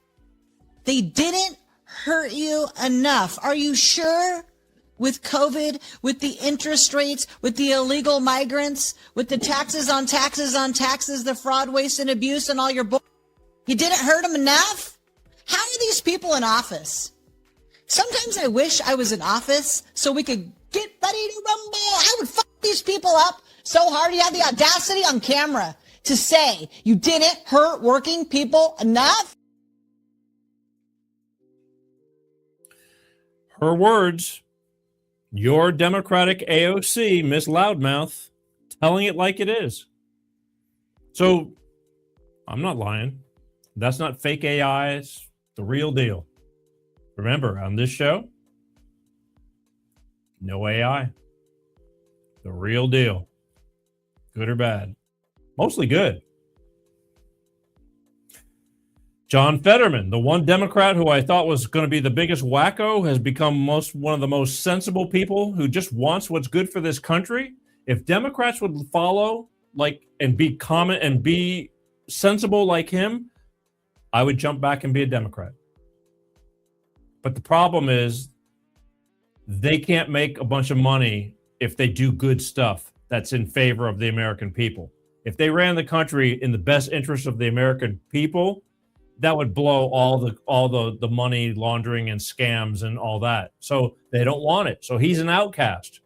E: They didn't hurt you enough. Are you sure? With COVID, with the interest rates, with the illegal migrants, with the taxes on taxes on taxes, the fraud, waste, and abuse, and all your you didn't hurt them enough? How are these people in office? Sometimes I wish I was in office so we could get ready to rumble. I would fuck these people up so hard. You have the audacity on camera to say you didn't hurt working people enough.
A: Her words. Your Democratic AOC, Miss Loudmouth, telling it like it is. So, I'm not lying. That's not fake AI. It's the real deal. Remember, on this show, no AI. The real deal. Good or bad? Mostly good. John Fetterman, the one Democrat who I thought was going to be the biggest wacko, has become one of the most sensible people who just wants what's good for this country. If Democrats would follow and be common and be sensible like him, I would jump back and be a Democrat. But the problem is they can't make a bunch of money if they do good stuff that's in favor of the American people. If they ran the country in the best interest of the American people, that would blow all the money laundering and scams and all that. So they don't want it. So he's an outcast.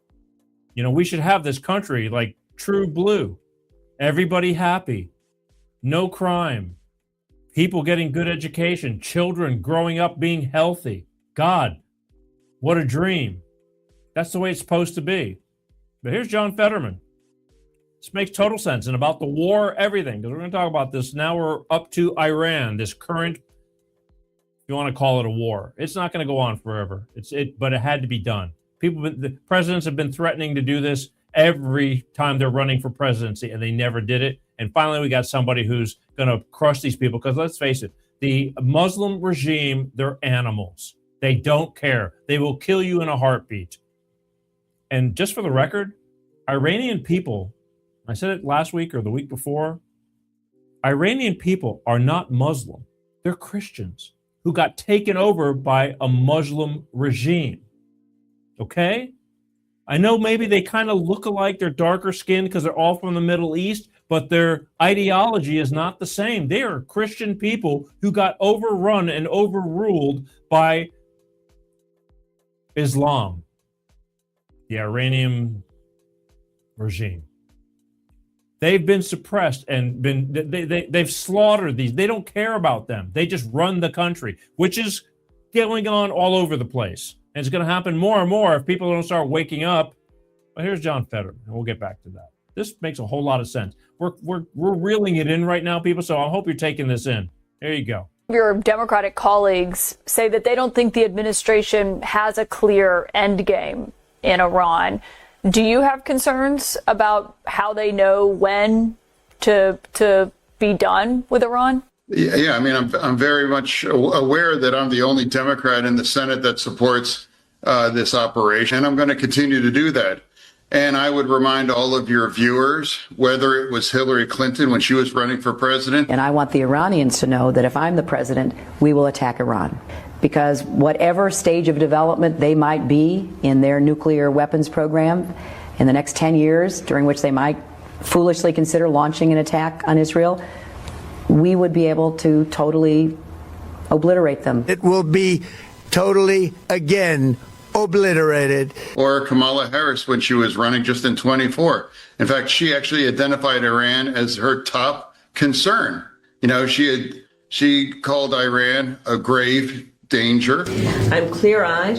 A: We should have this country like true blue. Everybody happy. No crime. People getting good education. Children growing up being healthy. God, what a dream. That's the way it's supposed to be. But here's John Fetterman. This makes total sense. And about the war, everything, because we're going to talk about this. Now we're up to Iran, this current, if you want to call it a war. It's not going to go on forever. But it had to be done. The presidents have been threatening to do this every time they're running for presidency, and they never did it. And finally, we got somebody who's going to crush these people. Because let's face it, the Muslim regime, they're animals. They don't care. They will kill you in a heartbeat. And just for the record, Iranian people, I said it last week or the week before, Iranian people are not Muslim. They're Christians who got taken over by a Muslim regime. Okay? I know maybe they kind of look alike, they're darker skinned because they're all from the Middle East, but their ideology is not the same. They are Christian people who got overrun and overruled by Islam, the Iranian regime. They've been suppressed and they've slaughtered these. They don't care about them. They just run the country, which is going on all over the place. And it's going to happen more and more if people don't start waking up. But here's John Fetterman, and we'll get back to that. This makes a whole lot of sense. We're reeling it in right now, people, so I hope you're taking this in. There you go.
G: Your Democratic colleagues say that they don't think the administration has a clear end game in Iran. Do you have concerns about how they know when to be done with Iran?
H: Yeah, I mean, I'm very much aware that I'm the only Democrat in the Senate that supports this operation. I'm going to continue to do that. And I would remind all of your viewers, whether it was Hillary Clinton when she was running for president.
I: And I want the Iranians to know that if I'm the president, we will attack Iran. Because whatever stage of development they might be in their nuclear weapons program in the next 10 years, during which they might foolishly consider launching an attack on Israel, we would be able to totally obliterate them.
N: It will be totally, again, obliterated.
H: Or Kamala Harris when she was running just in 24. In fact, she actually identified Iran as her top concern. You know, she called Iran a grave danger.
X: I'm clear-eyed.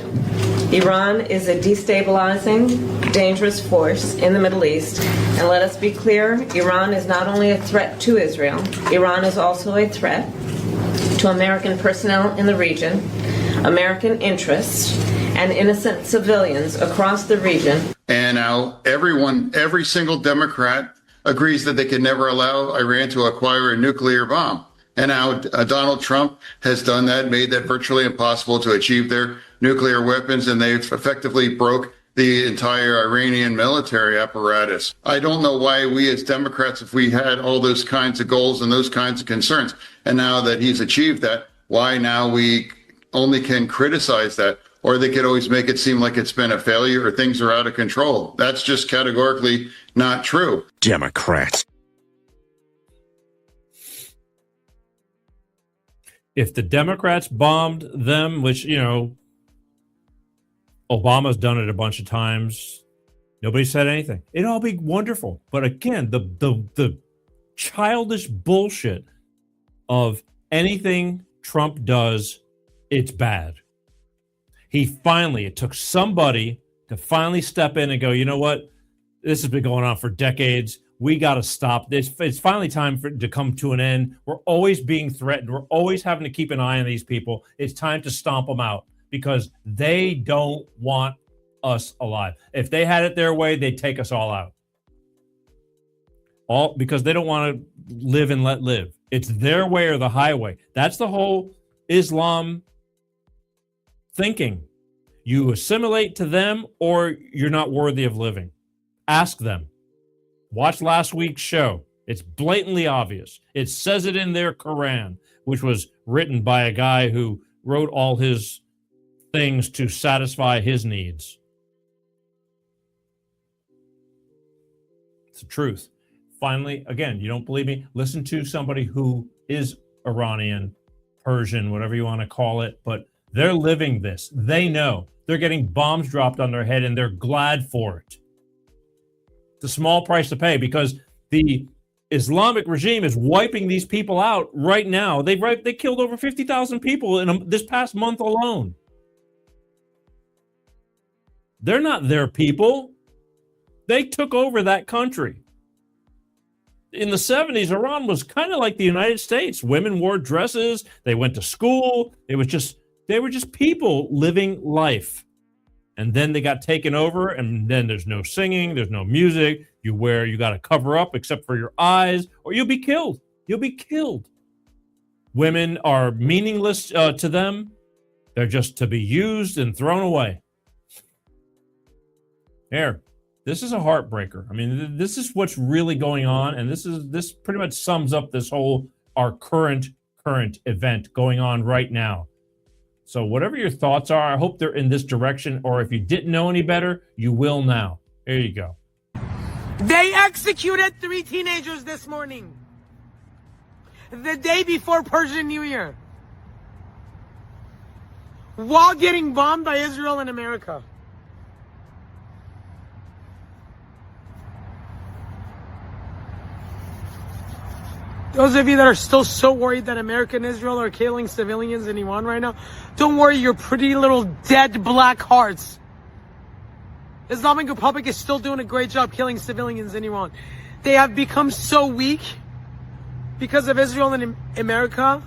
X: Iran is a destabilizing, dangerous force in the Middle East. And let us be clear, Iran is not only a threat to Israel, Iran is also a threat to American personnel in the region, American interests, and innocent civilians across the region. And
H: now every single Democrat agrees that they can never allow Iran to acquire a nuclear bomb. And now Donald Trump has done that, made that virtually impossible to achieve their nuclear weapons, and they've effectively broke the entire Iranian military apparatus. I don't know why we as Democrats, if we had all those kinds of goals and those kinds of concerns, and now that he's achieved that, why now we only can criticize that, or they could always make it seem like it's been a failure or things are out of control. That's just categorically not true.
Y: Democrats.
A: If the Democrats bombed them, which, you know, Obama's done it a bunch of times, nobody said anything. It'd all be wonderful. But again, the childish bullshit of anything Trump does, it's bad. It took somebody to finally step in and go, you know what? This has been going on for decades. We got to stop this. It's finally time for it to come to an end. We're always being threatened. We're always having to keep an eye on these people. It's time to stomp them out because they don't want us alive. If they had it their way, they'd take us all out. All because they don't want to live and let live. It's their way or the highway. That's the whole Islam thinking. You assimilate to them or you're not worthy of living. Ask them. Watch last week's show. It's blatantly obvious. It says it in their Quran, which was written by a guy who wrote all his things to satisfy his needs. It's the truth. Finally, again, you don't believe me? Listen to somebody who is Iranian, Persian, whatever you want to call it, but they're living this. They know. They're getting bombs dropped on their head and they're glad for it. It's a small price to pay because the Islamic regime is wiping these people out right now. They killed over 50,000 people in this past month alone. They're not their people. They took over that country. In the 70s, Iran was kind of like the United States. Women wore dresses. They went to school. They were just people living life. And then they got taken over, and then there's no singing, there's no music. You got to cover up except for your eyes, or you'll be killed. You'll be killed. Women are meaningless to them. They're just to be used and thrown away. Here, this is a heartbreaker. I mean, this is what's really going on, and this pretty much sums up this whole our current event going on right now. So whatever your thoughts are, I hope they're in this direction, or if you didn't know any better, you will now. Here you go.
J: They executed 3 teenagers this morning, the day before Persian New Year, while getting bombed by Israel and America. Those of you that are still so worried that America and Israel are killing civilians in Iran right now, don't worry your pretty little dead black hearts. Islamic Republic is still doing a great job killing civilians in Iran. They have become so weak because of Israel and America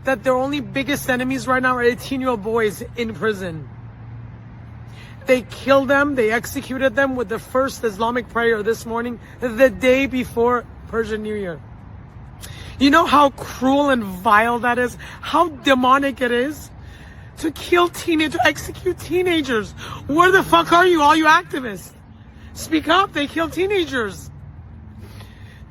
J: that their only biggest enemies right now are 18-year-old boys in prison. They killed them, they executed them with the first Islamic prayer this morning, the day before Persian New Year. You know how cruel and vile that is? How demonic it is? To kill teenagers, execute teenagers. Where the fuck are you, all you activists? Speak up, they kill teenagers.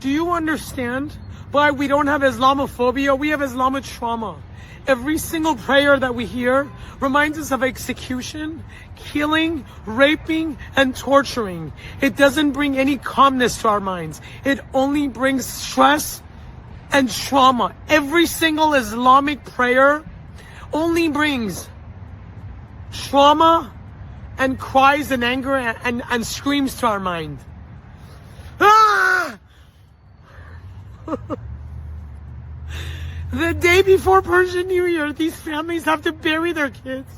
J: Do you understand why we don't have Islamophobia? We have Islamic trauma. Every single prayer that we hear reminds us of execution, killing, raping, and torturing. It doesn't bring any calmness to our minds. It only brings stress and trauma. Every single Islamic prayer only brings trauma and cries and anger and screams to our mind. Ah! The day before Persian New Year, these families have to bury their kids.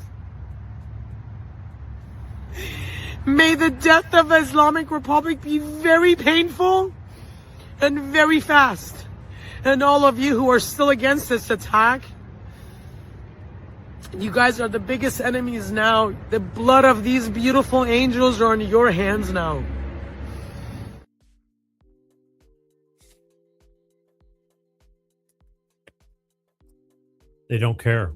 J: May the death of Islamic Republic be very painful and very fast. And all of you who are still against this attack, you guys are the biggest enemies now. The blood of these beautiful angels are in your hands now.
A: They don't care.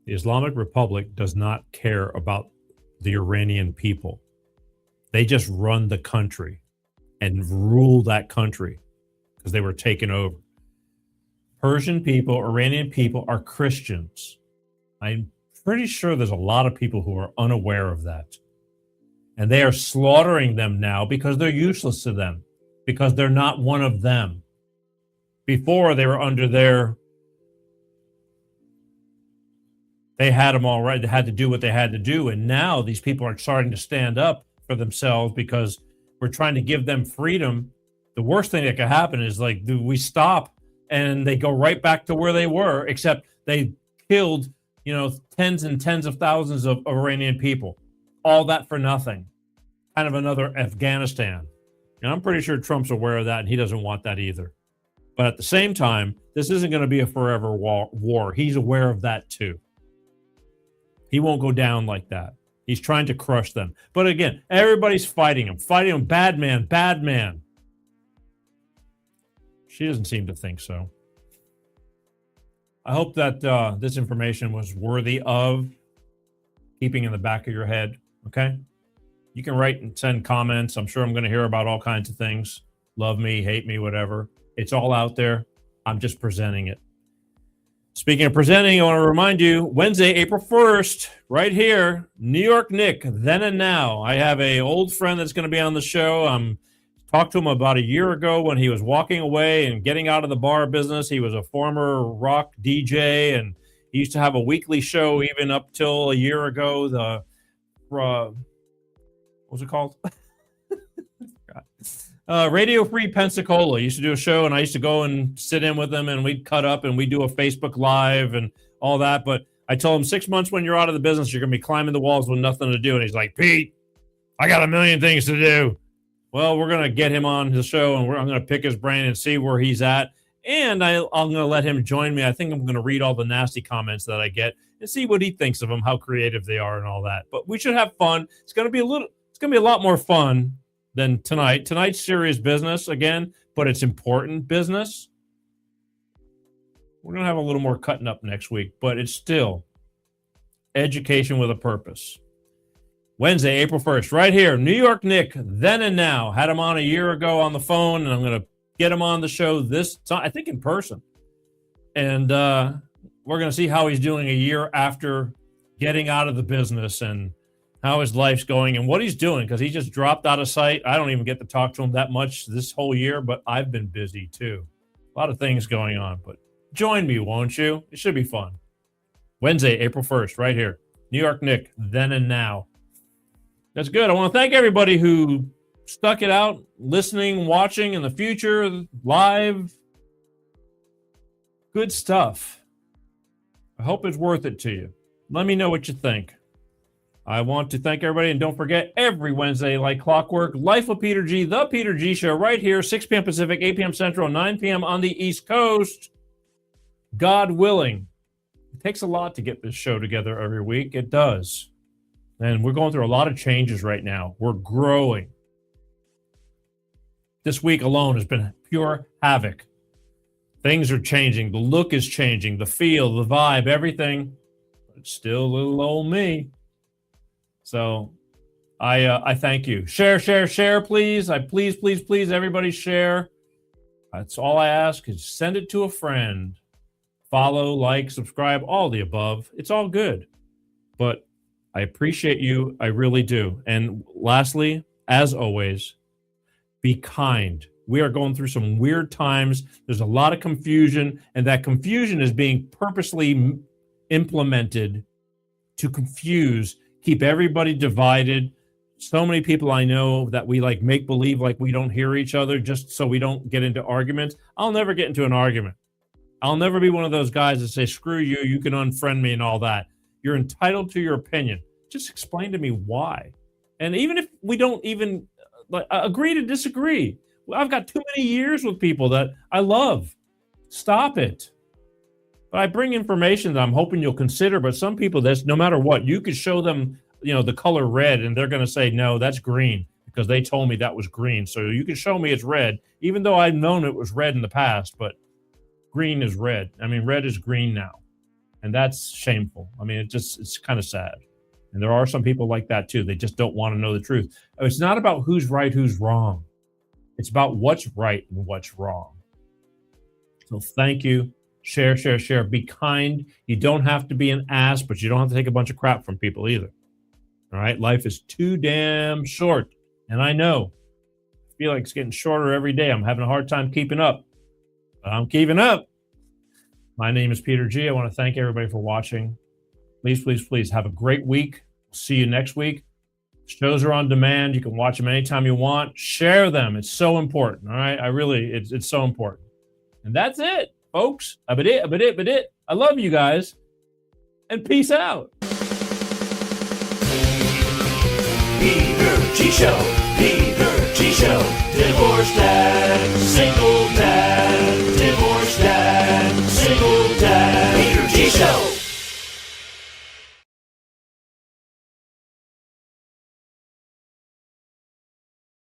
A: The Islamic Republic does not care about the Iranian people. They just run the country and rule that country because they were taken over. Persian people, Iranian people are Christians. I'm pretty sure there's a lot of people who are unaware of that. And they are slaughtering them now because they're useless to them, because they're not one of them. Before, they were under their... They had them all right. They had to do what they had to do. And now these people are starting to stand up for themselves because we're trying to give them freedom. The worst thing that could happen is like we stop and they go right back to where they were, except they killed, tens and tens of thousands of Iranian people. All that for nothing. Kind of another Afghanistan. And I'm pretty sure Trump's aware of that and he doesn't want that either. But at the same time, this isn't going to be a forever war. He's aware of that too. He won't go down like that. He's trying to crush them. But again, everybody's fighting him. Fighting him. Bad man. Bad man. She doesn't seem to think so. I hope that this information was worthy of keeping in the back of your head. Okay? You can write and send comments. I'm sure I'm going to hear about all kinds of things. Love me, hate me, whatever. It's all out there. I'm just presenting it. Speaking of presenting, I want to remind you, Wednesday, April 1st, right here, New York Nick, Then and Now. I have an old friend that's going to be on the show. Talked to him about a year ago when he was walking away and getting out of the bar business. He was a former rock DJ, and he used to have a weekly show even up till a year ago. What was it called? Radio Free Pensacola. He used to do a show, and I used to go and sit in with him, and we'd cut up, and we'd do a Facebook Live and all that. But I told him 6 months when you're out of the business, you're going to be climbing the walls with nothing to do. And he's like, Pete, I got a million things to do. Well, we're going to get him on the show, and I'm going to pick his brain and see where he's at. And I'm going to let him join me. I think I'm going to read all the nasty comments that I get and see what he thinks of them, how creative they are and all that. But we should have fun. It's going to be a lot more fun than tonight. Tonight's serious business again, but it's important business. We're going to have a little more cutting up next week, but it's still Education with a purpose. Wednesday, April 1st, right here, New York Nick, then and now. Had him on a year ago on the phone, and I'm going to get him on the show this time, I think in person. And we're going to see how he's doing a year after getting out of the business and how his life's going and what he's doing, because he just dropped out of sight. I don't even get to talk to him that much this whole year, but I've been busy too. A lot of things going on, but join me, won't you? It should be fun. Wednesday, April 1st, right here. New York Nick, then and now. That's good. I want to thank everybody who stuck it out, listening, watching in the future, live. Good stuff. I hope it's worth it to you. Let me know what you think. I want to thank everybody, and don't forget, every Wednesday, like clockwork, Life of Peter G, The Peter G Show, right here, 6 p.m. Pacific, 8 p.m. Central, 9 p.m. on the East Coast. God willing. It takes a lot to get this show together every week. It does. And we're going through a lot of changes right now. We're growing. This week alone has been pure havoc. Things are changing. The look is changing. The feel, the vibe, everything. But it's still little old me. So I thank you. Share, please. Please, everybody share. That's all I ask is send it to a friend. Follow, like, subscribe, all the above. It's all good. But I appreciate you. I really do. And lastly, as always, be kind. We are going through some weird times. There's a lot of confusion, and that confusion is being purposely implemented to confuse, keep everybody divided. So many people I know that we like make believe like we don't hear each other just so we don't get into arguments. I'll never get into an argument. I'll never be one of those guys that say, screw you, you can unfriend me and all that. You're entitled to your opinion. Just explain to me why. And even if we don't even agree to disagree, I've got too many years with people that I love. Stop it. But I bring information that I'm hoping you'll consider. But some people, that's no matter what, you could show them, the color red, and they're going to say, no, that's green because they told me that was green. So you can show me it's red, even though I've known it was red in the past. But green is red. I mean, red is green now. And that's shameful. I mean, it's kind of sad. And there are some people like that too. They just don't want to know the truth. It's not about who's right, who's wrong. It's about what's right and what's wrong. So thank you. Share. Be kind. You don't have to be an ass, but you don't have to take a bunch of crap from people either. All right? Life is too damn short. And I know. I feel like it's getting shorter every day. I'm having a hard time keeping up. But I'm keeping up. My name is Peter G. I want to thank everybody for watching. Please have a great week. See you next week. Shows are on demand. You can watch them anytime you want. Share them. It's so important. All right. It's so important. And that's it, folks. But it. I love you guys. And peace out.
K: Peter G Show. Divorce Dad.